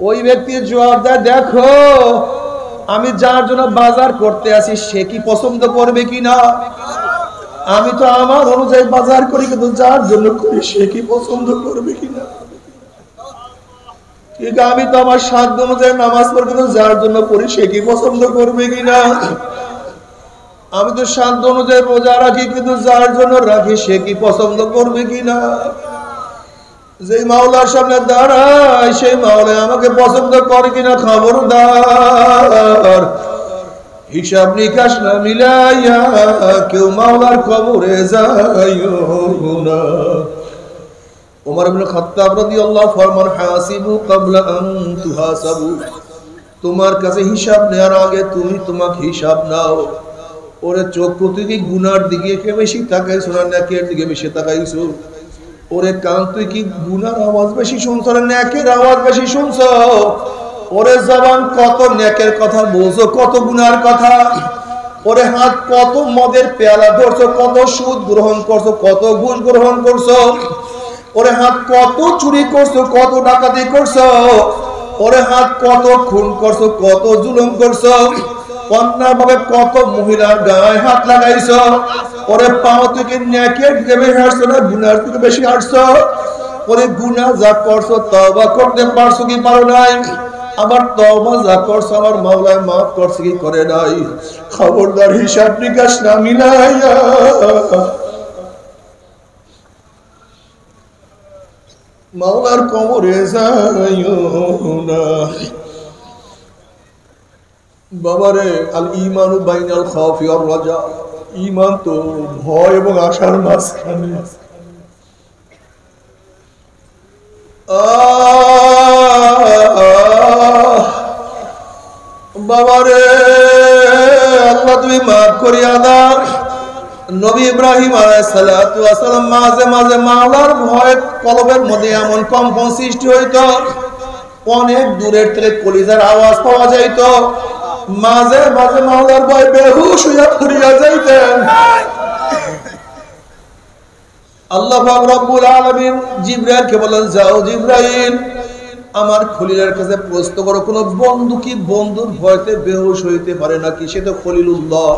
ওই ব্যক্তির জবাব দেয়, দেখো আমি যার জন্য বাজার করতে আসি সে কি পছন্দ করবে কিনা। আমি তো আমার অনুযায়ী বাজার করি, কিন্তু যার জন্য করি সে কি পছন্দ করবে কিনা। ঠিক আমি তো আমার সাধ্য অনুযায়ী নামাজ পড়ি, কিন্তু যার জন্য পড়ি সে কি পছন্দ করবে কিনা। আমি তো সাধ্য অনুযায়ী রোজা রাখি, কিন্তু যার জন্য রাখি সে কি পছন্দ করবে কিনা। যে মাওলার সামনে দাঁড়ায় সেই মাওলা আমাকে পছন্দ করে কিনা খবরদার। হিসাব নিকাশ না মিলাইয়া কেউ মাওলার কবরে যাইও না। ওমর ইবনে খাত্তাব রাদিয়াল্লাহু ফরমান, হাসিবু ক্বাবলা আন তুহাসাবু। তোমার কাছে হিসাব নেওয়ার আগে তুমি তোমাকে হিসাব নাও। ওরে চোখ তুই কি গুনার দিকে বেশি তাকাইছো না নেকের দিকে বেশি তাকাইছো? ওরে কান তুই কি গুনার আওয়াজ বেশি শুনছো না নেকের আওয়াজ বেশি শুনছো? ওরে জবান কত নেকের কথা বলছো, কত গুনার কথা? ওরে হাত কত মদের পেয়ালা ধরছো, কত সুদ গ্রহণ করছো, কত ঘুষ গ্রহণ করছো? ওরে হাত কত চুরি করছো, কত ডাকাতি করছো? ওরে হাত কত খুন করছো, কত জুলুম করছো? অন্যায়ভাবে কত মহিলার গায়ে হাত লাগাইছো? ওরে পাও থেকে নেকের দিকে বেশি হাঁটছো না গুনার দিকে বেশি হাঁটছো? ওরে গুনাহ যা করছো তওবা করতে পারছো কি পারো নাই? আবার তওবা যা করছো আমার মাওলায় মাফ করছে কি করে নাই? খবরদার হিসাব নিকাশ না মিলাইয়া মাওলার কবরে যাইও না। বাবারে, আল ঈমানু বাইনাল খাউফি ওয়ার রাজা। ঈমান তো ভয় এবং আশার মাঝখানে। বাবারে, আল্লাহ তুমি মাফ করিয়া দাও। নবী ইব্রাহিম আলাইহিস সালাতু ওয়াস সালাম মাঝে মাঝে মাওলার ভয়ে কলবের মধ্যে এমন কম্পন সৃষ্টি হইতো, অনেক দূরের থেকে কলিজার আওয়াজ পাওয়া যাইত। মাঝে মাঝে মাওলার ভয়ে বেহুশ হইয়া পড়িয়া যাইতেন। আল্লাহ পাক রব্বুল আলামিন জিবরাইলকে বলেন, যাও জিবরাইল, আমার খলিলের কাছে প্রশ্ন করো, কোন বন্ধু কি বন্ধুর ভয়তে বেহুশ হইতে পারে নাকি? সে তো খলিলুল্লাহ,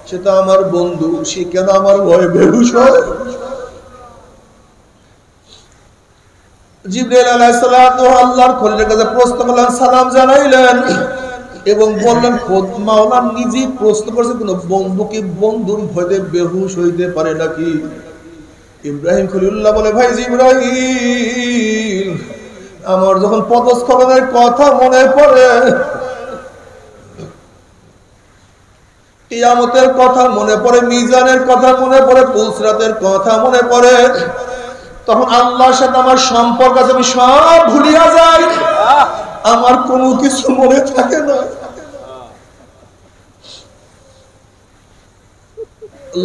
সে তো আমার বন্ধু, সে কেন আমার ভয়ে বেহুশ হয়? জিবরাইল আলাইহিস সালাতু আল্লাহর খলিলের কাছে প্রশ্ন করলেন, সালাম জানাইলেন এবং বললেন, খোদ মাওলা নিজেই প্রশ্ন করছে, কোন বন্ধু কি বন্ধুর ভয়তে বেহুশ হইতে পারে নাকি? ইব্রাহিম খলিলুল্লাহ বলে, ভাই জিবরাইল, আমার যখন পদস্খলনের কথা মনে পড়ে, কিয়ামতের কথা মনে পড়ে, মিজানের কথা মনে পড়ে, পুলসিরাতের কথা মনে পড়ে, তখন আল্লাহর সাথে আমার সম্পর্ক আছে, আমি সব ভুলিয়া যাই, আমার কোনো কিছু মনে থাকে না।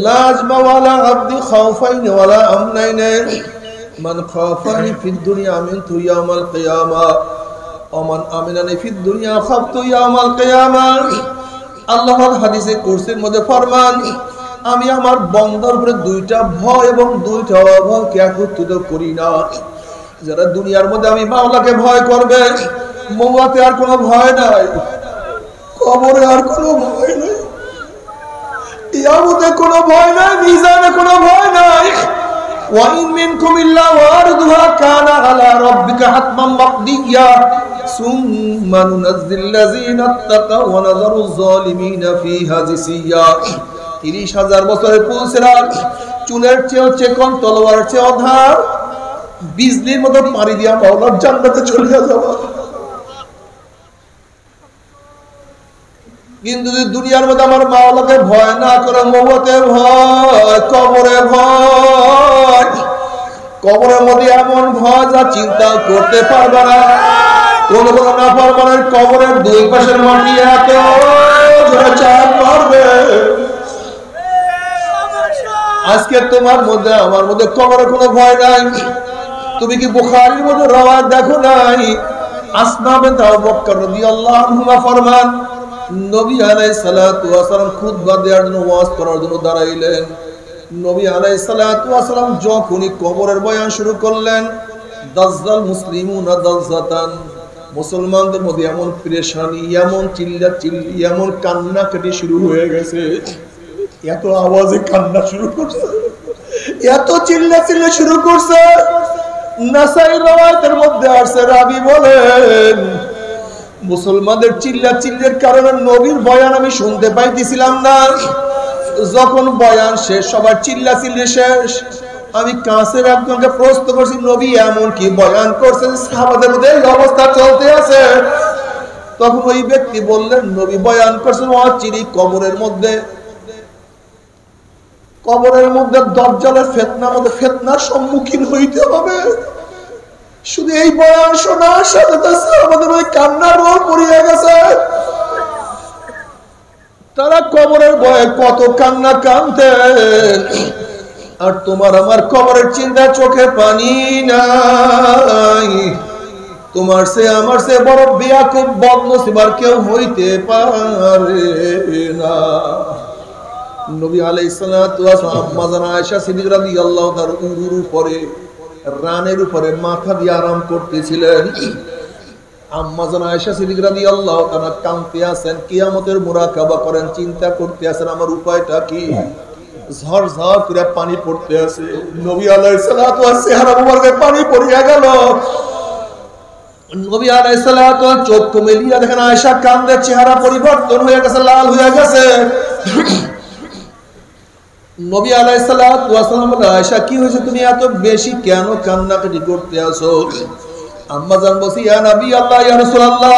লাজমা ওয়ালা আবদি খাউফাইন ওয়ালা আমনাইন, মান খাফানি ফিদ দুনিয়া আমিনতু ইয়াউমাল কিয়ামা ওয়া মান আমিনানি ফিদ দুনিয়া খাফতু ইয়াউমাল কিয়ামা। আল্লাহর হাদিসে কুরসির মধ্যে ফরমান, আমি আমার বান্দার উপরে দুইটা ভয় এবং দুইটা অভয়কে একত্রিত করি না। যারা দুনিয়ার মধ্যে আমি মাওলাকে ভয় করবে, মওয়াতে আর কোনো ভয় নাই, কবরে আর কোনো ভয় নাই, কিয়ামতে কোনো ভয় নাই, মিজানে কোনো ভয় নাই। ওয়া ইন মিনকুম ইল্লা ওয়ারদুহা কানা আলা রাব্বিকা হাতমান মাকদিয়া সুম্মা নুনাজ্জিল লাযিনা তাকাউ ওয়া নাযারু যালিমিনা ফিহা জিসিয়া। ৩০,০০০ বছরের পুলসিরাত, চুলের চেয়েও চেকন, তলোয়ারের চেয়েও ধার, বিজলির মতো পাড়ি দিয়া মাওলার জান্নাতে চলিয়া যাওয়া। কিন্তু যদি দুনিয়ার মধ্যে আমার মাওলাকে ভয় না করে, মওয়াতে ভয়, কবরে ভয়, কবরের মধ্যে এমন ভয় যা চিন্তা করতে পারবে না। কোন কোন নাফরমানের কবরের দুই পাশের মাটি এত জোরে চাপ মারবে, আজকে তোমার মধ্যে আমার মধ্যে কবরের কোনো ভয় নাই। তুমি কি বুখারীর মধ্যে রাওয়ায়াত দেখো নাই? আসমা বিনত আবু বকর রাদিয়াল্লাহু আনহা ফরমান, নবী আলাইহিস সালাতু ওয়াস সালাম খুতবা দেওয়ার জন্য ওয়াজ করার জন্য দাঁড়াইলেন। নবী আলাইহিস সালাতু ওয়াস সালাম যখনই কবরের বয়ান শুরু করলেন, দাজ্জাল মুসলিমুনা দাজ্জাতান, মুসলমানদের মধ্যে এমন পেরেশানি, এমন চিল্লাচিল্লি, এমন কান্নাকাটি শুরু হয়ে গেছে। এত আওয়াজে কান্না শুরু করছে, এত চিল্লাচিল্লি শুরু করছে। নাসাই রাওয়ায়াতের মধ্যে আসছে, রাবী বলেন মুসলমানদের চিল্লাচিল্লির কারণে নবীর বয়ান আমি শুনতে পাইতেছিলাম না। যখন বয়ান শেষ, সবার চিল্লাচিল্লি শেষ, আমি কাছের একজনকে প্রশ্ন করছি, নবী এমন কি বয়ান করছেন সাহাবাদের মধ্যে এই অবস্থা চলতে আছে? তখন ওই ব্যক্তি বললেন, নবী বয়ান করছেন অচিরেই কবরের মধ্যে দাজ্জালের ফিতনার সম্মুখীন হইতে হবে। শুধু এই বয়ান শোনার সাথে আমাদের ওই কান্নার রোল পড়িয়ে গেছে। তারা কবরের ভয়ে কত কান্না কাঁদতেন, আর তোমার আমার কবরের চিন্তা, চোখে পানি নাই। তোমার সে আমার সে বড় বেয়াকুব বদনসিব আর কেউ হইতে পারে না। নবী আলাইহিস সালাতু ওয়াস সালাম আম্মা জান আয়েশা সিদ্দিকা রাদিয়াল্লাহু তাআলা উরুর উপরে, রানের উপরে মাথা দিয়ে আরাম করতেছিলেন। আম্মা জান আয়েশা সিদ্দিকা রাদিয়াল্লাহু তাআলা কাঁদতে আছেন, কিয়ামতের মুরাকাবা করেন, চিন্তা করতে আছেন আমার উপায়টা কি। ঝরঝর করে পানি পড়তে আছে। নবী আলাইহিস সালাতু ওয়াস চেহারা মুবারকে পানি পড়িয়া গেল। নবী আলাইহিস সালাতু ওয়াস চোখ মেলিয়া দেখেন আয়েশা কাঁদে, চেহারা পরিবর্তন হয়ে গেছে, লাল হয়ে গেছে। নবী আলাইহিস সালাতু ওয়াস সালাম বলেন, আয়েশা কি হয়েছে, তুমি এত বেশি কেন কান্নাকাটি করতে আছো? আম্মা জান বলছি, ইয়া নবী আল্লাহ, ইয়া রাসূলুল্লাহ,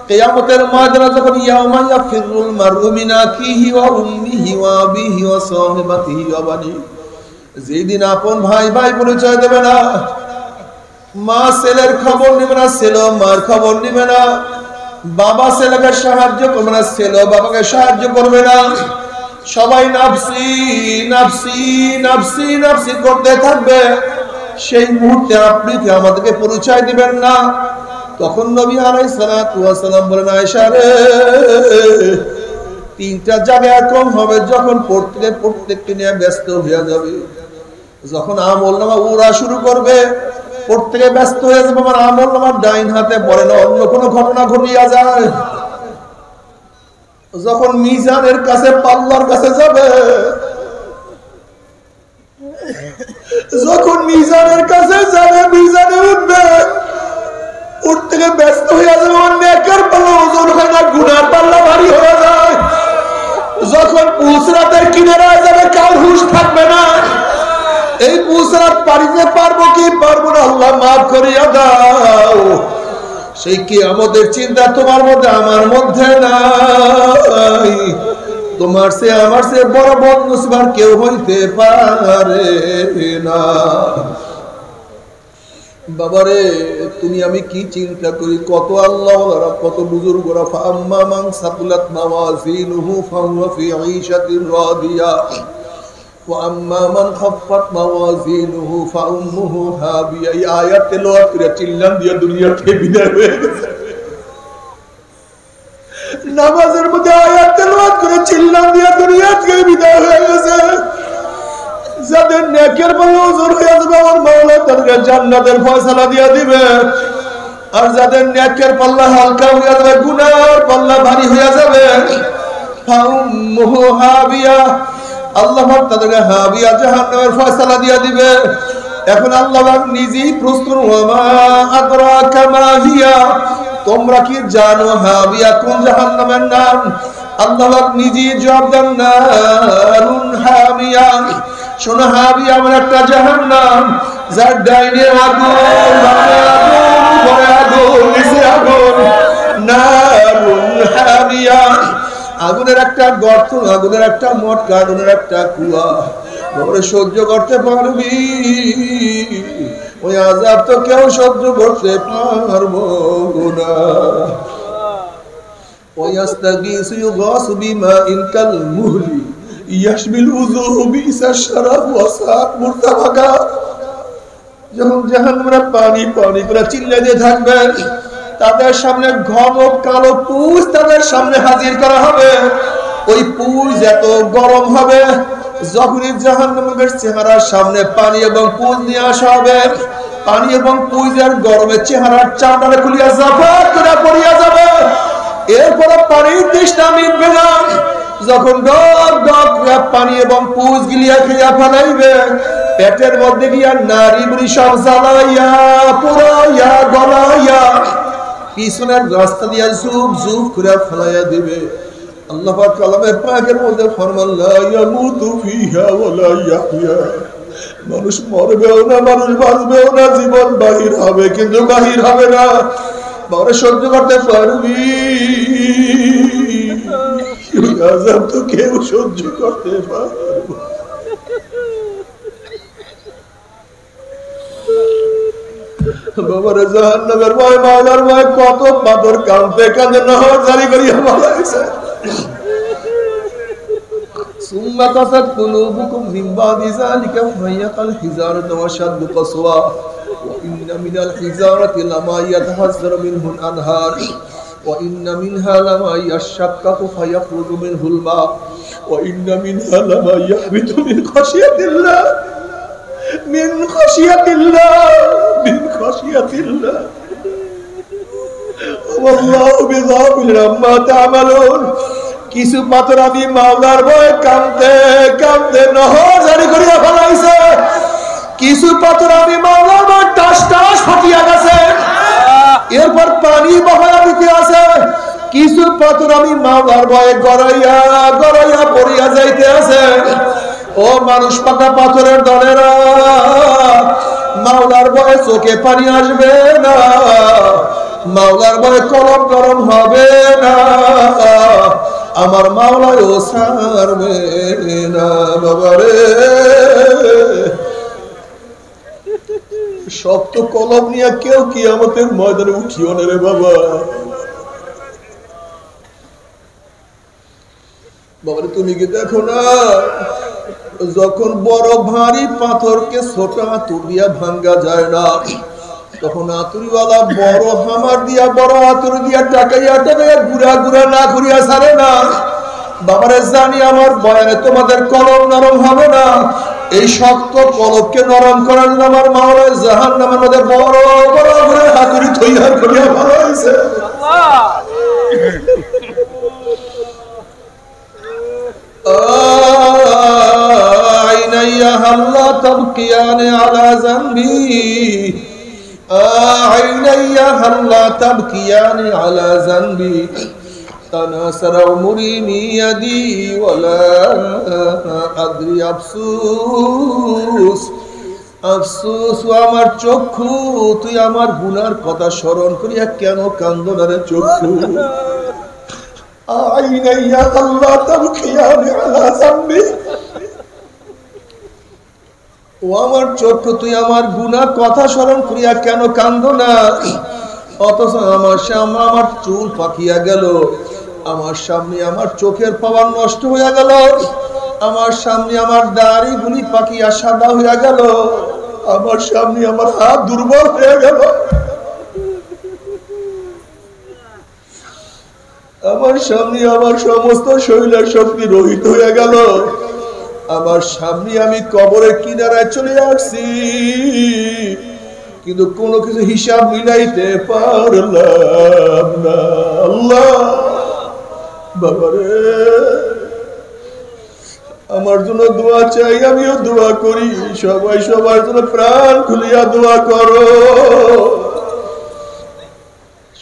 কিয়ামতের ময়দানে যখন ইয়াউমা ইয়াফিরুল মারউ মিন আখিহি ওয়া উম্মিহি ওয়া আবিহি ওয়া সাহিবাতিহি ওয়া বানি, যেদিন আপন ভাই ভাই পরিচয় দেবে না, মা ছেলের খবর নেবে না, ছেলে মার খবর নেবে না, বাবা ছেলেকে সাহায্য করবে না, ছেলে বাবাকে সাহায্য করবে না, সবাই নাফসি নাফসি নাফসি নাফসি করতে থাকবে। সেই মুহূর্তে আপনি কি আমাদেরকে পরিচয় দিবেন না? তখন নবী আলাইহিস সালাতু ওয়াস সালাম বলেন, আয়েশা রে, তিনটা জায়গায় কম হবে যখন প্রত্যেককে নিয়ে ব্যস্ত হয়ে যাবে, যখন আমল নামা উড়া শুরু করবে, প্রত্যেকে ব্যস্ত হয়ে যাবে, আমার আমল নামা ডাইন হাতে পড়ে না, অন্য কোনো ঘটনা ঘটিয়া যায়। যখন মিজানের কাছে, পাল্লার কাছে যাবে, যখন মিজানের কাছে যাবে, মিজানে উঠবে, উঠতে গিয়ে ব্যস্ত হয়ে যাবে, নেকের পাল্লা ওজন হয় না, গুনার পাল্লা ভারী হয়ে যায়। যখন পুসরাতের কিনারায় যাবে, কার হুঁশ থাকবে না, এই পুসরাত পারিতে পারবো কি পারবো না, আল্লাহ মাফ করিয়া দাও। সেই কি আমাদের চিন্তা তোমার মধ্যে আমার মধ্যে নাই। তোমার সে আমার সে বড় বদনসিব আর কেউ হইতে পারে না। বাবারে, তুমি আমি কি চিন্তা করি, কত আল্লাহওয়ালারা, কত বুজুর্গরা, ফাআম্মা মান সাকুলাত মাওয়াজিনুহু ফাহুয়া ফি ঈশাতিন রাদিয়া ওয়া আম্মা মান খাফফাত মাওয়াজিনুহু ফাউম্মুহু হাবিয়া। এই আয়াত তেলাওয়াত করে চিল্লান দিয়ে দুনিয়া থেকে বিদায় হয়ে গেছে। নামাজের মধ্যে আয়াত তেলাওয়াত করে চিল্লান দিয়ে দুনিয়া থেকে বিদায় হয়ে গেছে। যাদের নেকের পাল্লা ওজন হয়ে যাবে, আমার মাওলা তাদেরকে জান্নাতের ফয়সালা দিয়ে দিবে। আর যাদের নেকের পাল্লা হালকা হয়ে যাবে, গুনার পাল্লা ভারী হয়ে যাবে, ফাউম্মুহু হাবিয়া, আল্লাহ তাদেরকে হাবিয়া জাহান্নামের ফয়সালা দিয়ে দিবে। এখন আল্লাহ নিজেই প্রশ্ন, ওয়ামা আদরাকা মা হিয়া, তোমরা কি জানো হাবিয়া কোন জাহান্নামের নাম? আল্লাহ নিজেই জবাব দেন, নারুন হামিয়া। শোনো, হাবিয়া এমন একটা জাহান্নাম যার ডাইনে আগুন, বামে আগুন, উপরে আগুন, নিচে আগুন। নারুন হামিয়া, আগুনের একটা গর্ত, আগুনের একটা মটকা, আগুনের একটা কুয়া। তোমরা সহ্য করতে পারবি? ওই আযাব তো কেউ সহ্য করতে পারবো না। ওয়াস্তাগীসু ইউগাসু বিমাইন কাল মুহলি ইয়াশমিল উযুহু বিসাশ শারাব ওয়া সাআত মুরতাফাকা। যখন জাহান্নামে পানি পানি করে চিল্লাতে থাকবে, তাদের সামনে ঘন কালো পুঁজ তাদের সামনে হাজির করা হবে। ওই পুঁজ এত গরম হবে, যখনই জাহান্নামের চেহারার সামনে পানি এবং পুঁজ নিয়ে আসা হবে, পানি এবং পুঁজের গরমে চেহারার চামড়া খুলিয়া জাফাত করে পড়িয়া যাবে। এরপরে পানির তৃষ্ণা মিটবে না। যখন ডক ডক পানি এবং পুঁজ গিলিয়া খেয়া ফেলাইবে, পেটের মধ্যে গিয়া নারী বুড়ি সব জ্বালাইয়া পুরাইয়া গলাইয়া পিছনের রাস্তা দিয়া জুব জুব করে ফেলাইয়া দিবে। আল্লাহ পাক কালামে পাকের মধ্যে ফরমান লা ইয়ামুতু ফিহা ওয়া লা ইয়াহইয়া। মানুষ মরবেও না, মানুষ বাঁচবেও না, জীবন বাহির হবে কিন্তু বাহির হবে না। মরে সহ্য করতে পারবি? আযাব তো কেউ সহ্য করতে পারবে। বাবারে জাহান্নামের ভয়, মাওলার ভয়, কত পাথর কাঁদতে কাঁদতে নহর জারি করিয়া বলাইছে। ثم قست قلوبكم من بعد ذلك فهي كالحجارة وأشد قسوة وإن من الحجارة لما يتفجر منه الأنهار وإن منها لما يشقق فيخرج منه الماء وإن منها لما يهبط من خشية الله من خشية الله من خشية الله والله بغافل عما تعملون। কিছু পাথর আমি মাওলার ভয়ে কাঁদতে কাঁদতে নহর জারি করিয়া ফেলাইছে। কিছু পাথর আমি মাওলার ভয়ে টাস টাস ফাটিয়া গেছে, এরপর পানি বহায়া দিতে আছে। কিছু পাথর আমি মাওলার ভয়ে গড়াইয়া গড়াইয়া পড়িয়া যাইতে আছে। ও মানুষ পাতা পাথরের দলেরা, মাওলার ভয়ে চোখে পানি আসবে না, মাওলার ভয়ে কলম গরম হবে না, আমার মাওলায় ও ছাড়বে না। বাবারে শক্ত কলম নিয়ে কেউ কিয়ামতের ময়দানে উঠিও না রে বাবা। বাবারে তুমি কি দেখো না, যখন বড় ভারী পাথরকে ছোট হাতুড়ি দিয়া ভাঙ্গা যায় না, তখন আতুরিওয়ালা বড় হামার দিয়া বড় আতুরি দিয়া টাকাইয়া টাকাইয়া গুড়া গুড়া না করিয়া ছাড়ে না। বাবারে জানি আমার বয়ানে তোমাদের কলম নরম হবে না। এই শক্ত কলবকে নরম করার জন্য আমার মাওলা জাহান্নামের মধ্যে বড় বড় করে হাতুড়ি তৈরি করিয়া ভালো হয়েছে। আইনাইয়া হাল্লা তাবকিয়ানে আলা জানবি عيني هل لا تبكيان على ذنبي تناثر عمري من يدي ولا أدري أفسوس أفسوس আমার চক্ষু তুই আমার গুনার কথা স্মরণ করিয়া কেন কান্দো না রে চক্ষু। عيني هل لا تبكيان على ذنبي, ও আমার চক্ষু তুই আমার গুনাহ কথা স্মরণ করিয়া কেন কান্দো না। অথচ আমার সামনে আমার চুল পাকিয়া গেল, আমার সামনে আমার চোখের পাওয়ার নষ্ট হইয়া গেল, আমার সামনে আমার দাড়ি গুলি পাকিয়া সাদা হইয়া গেল, আমার সামনে আমার হাত দুর্বল হয়ে গেল, আমার সামনে আমার সমস্ত শরীরের শক্তি রহিত হইয়া গেল, আমার সামনে আমি কবরের কিনারায় চলে আসছি, কিন্তু কোনো কিছু হিসাব মিলাইতে পারলাম না। আল্লাহ বাবারে আমার জন্য দোয়া চাই, আমিও দোয়া করি, সবাই সবার জন্য প্রাণ খুলিয়া দোয়া করো,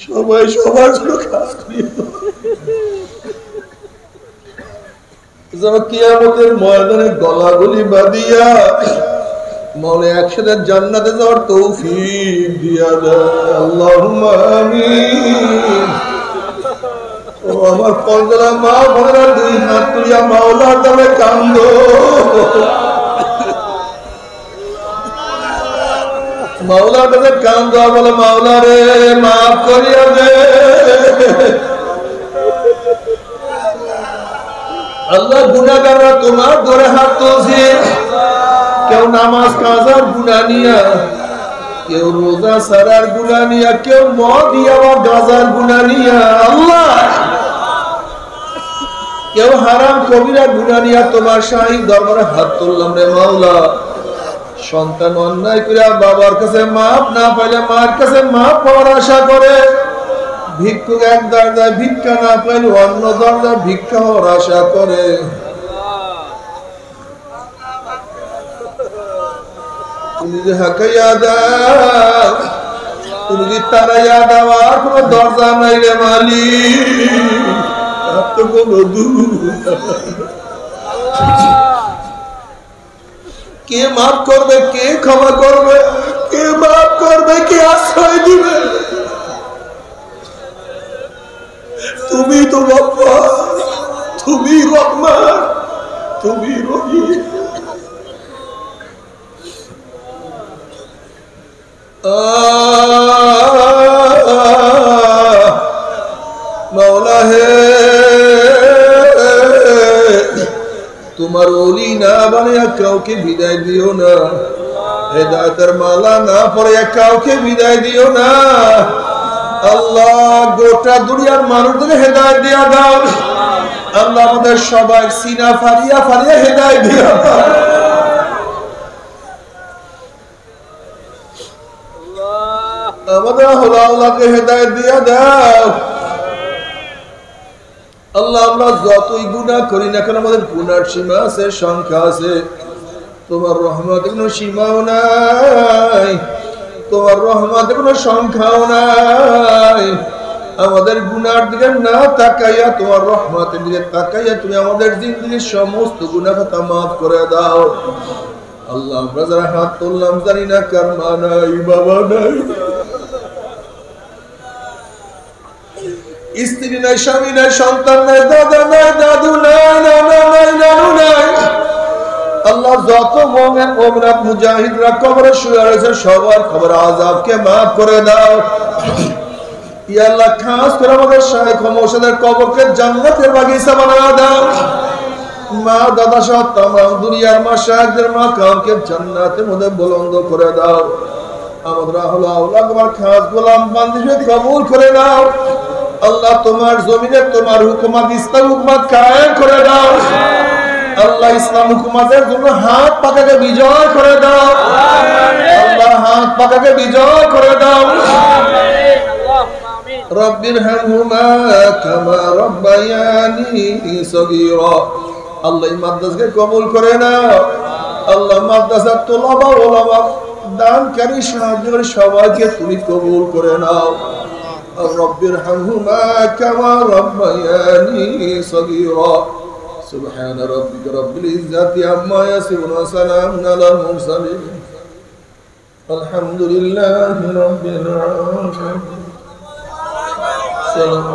সবাই সবার জন্য কাজ করি। কিয়ামতের ময়দানে গলাগলি বাঁধিয়া মনে একসাথে জান্নাতে যাওয়ার তৌফিক দিয়া দেয়। আল্লাহুম্মা আমিন। ও আমার পর্দার মা বোনেরা, দুই হাত তুলিয়া মাওলার নামে কান্দো, মাওলার নামে কান্দো, বলে মাওলা রে মাফ করিয়া দে। আল্লাহ গুনাহগাররা তোমার ধরে হাত তুলছে, কেউ নামাজ কাজার গুনাহ নিয়া কেউ রোজা সারার গুনাহ নিয়া, কেউ মদ দিয়া বা গাঁজার গুনাহ নিয়া, আল্লাহ কেউ হারাম কবিরা গুনাহ নিয়া তোমার শাহী দরবারে হাত তুললাম রে মাওলা। সন্তান অন্যায় করে বাবার কাছে মাপ না পাইলে মার কাছে মাপ পাওয়ার আশা করে, ভিক্ষুক এক দরজায় ভিক্ষা না পাইলে অন্য দরজায় ভিক্ষা হওয়ার আশা করে। তুমি যে হাকাইয়া দাও, তুমি যে তারাইয়া দাও, আর কোন দরজা নাই রে মালিক। কে মাফ করবে, কে ক্ষমা করবে, কে মাফ করবে, কে আশ্রয় দিবে? তুমি তো গফফার, তুমি রহমান, তুমি রহিম। মাওলা হে, তোমার ওলি না বানিয়ে কাউকে বিদায় দিও না, হেদায়েতের মালা না পরে কাউকে বিদায় দিও না। আল্লাহ গোটা দুনিয়ার মানুষদের হেদায়েত দিয়া দাও। আল্লাহ আমাদের সবাই সিনা ফারিয়া ফারিয়া হেদায়েত দিয়া দাও। আমাদের আল্লাহকে হেদায়েত দিয়া দাও। আল্লাহ আমরা যতই গুনাহ করি না কেন, আমাদের গুনার সীমা আছে, সংখ্যা আছে। তোমার রহমতের কোনো সীমাও নাই, তোমার রহমতের কোনো সংখ্যাও নাই। আমাদের গুনার দিকে না তাকাইয়া তোমার রহমতের দিকে তাকাইয়া তুমি আমাদের জিন্দেগীর সমস্ত গুনাহ খাতা মাফ করে দাও। আল্লাহ আমরা যারা হাত তুললাম জানি না কার মা নাই, বাবা নাই, স্ত্রী নাই, স্বামী নাই, সন্তান নাই, দাদা নাই, দাদু নাই, নানা নাই, নানু নাই। আল্লাহ যত মুমিন মুমিনাত মুজাহিদরা কবরে শুয়ে রয়েছে সবার কবর আযাবকে maaf করে দাও। ইয়া আল্লাহ খাস করে আমাদের শায়েখ মুর্শিদের কবরকে জান্নাতের বাগিচা বানায়া দাও। মা দাদা সহ तमाम দুনিয়ার মাশায়েখদের মাকামকে জান্নাতের মধ্যে বুলন্দ করে দাও। আমাদের আওলাদ তোমার খাস গোলাম বান্দিকে কবুল করে নাও। আল্লাহ তোমার জমিনে তোমার হুকুমত ইসলাম হুকুমত কায়েম করে দাও। আল্লাহ ইসলাম হুকুমতের জন্য হাত পাকাকে বিজয় করে দাও। আল্লাহ হাত পাকাকে বিজয় করে দাও। রব্বিরহামহুমা কামা রাব্বায়ানি সগীরা। আল্লাহ এই মাদ্রাসাকে কবুল করে নাও। আল্লাহ মাদ্রাসার তোলাবা ওলামা দানকারী সাহায্যকারী সবাইকে তুমি কবুল করে নাও। রব্বিরহামহুমা কামা রাব্বায়ানি সগীরা। سبحان ربك رب العزة عما يصفون وسلام على المرسلين الحمد لله رب العالمين.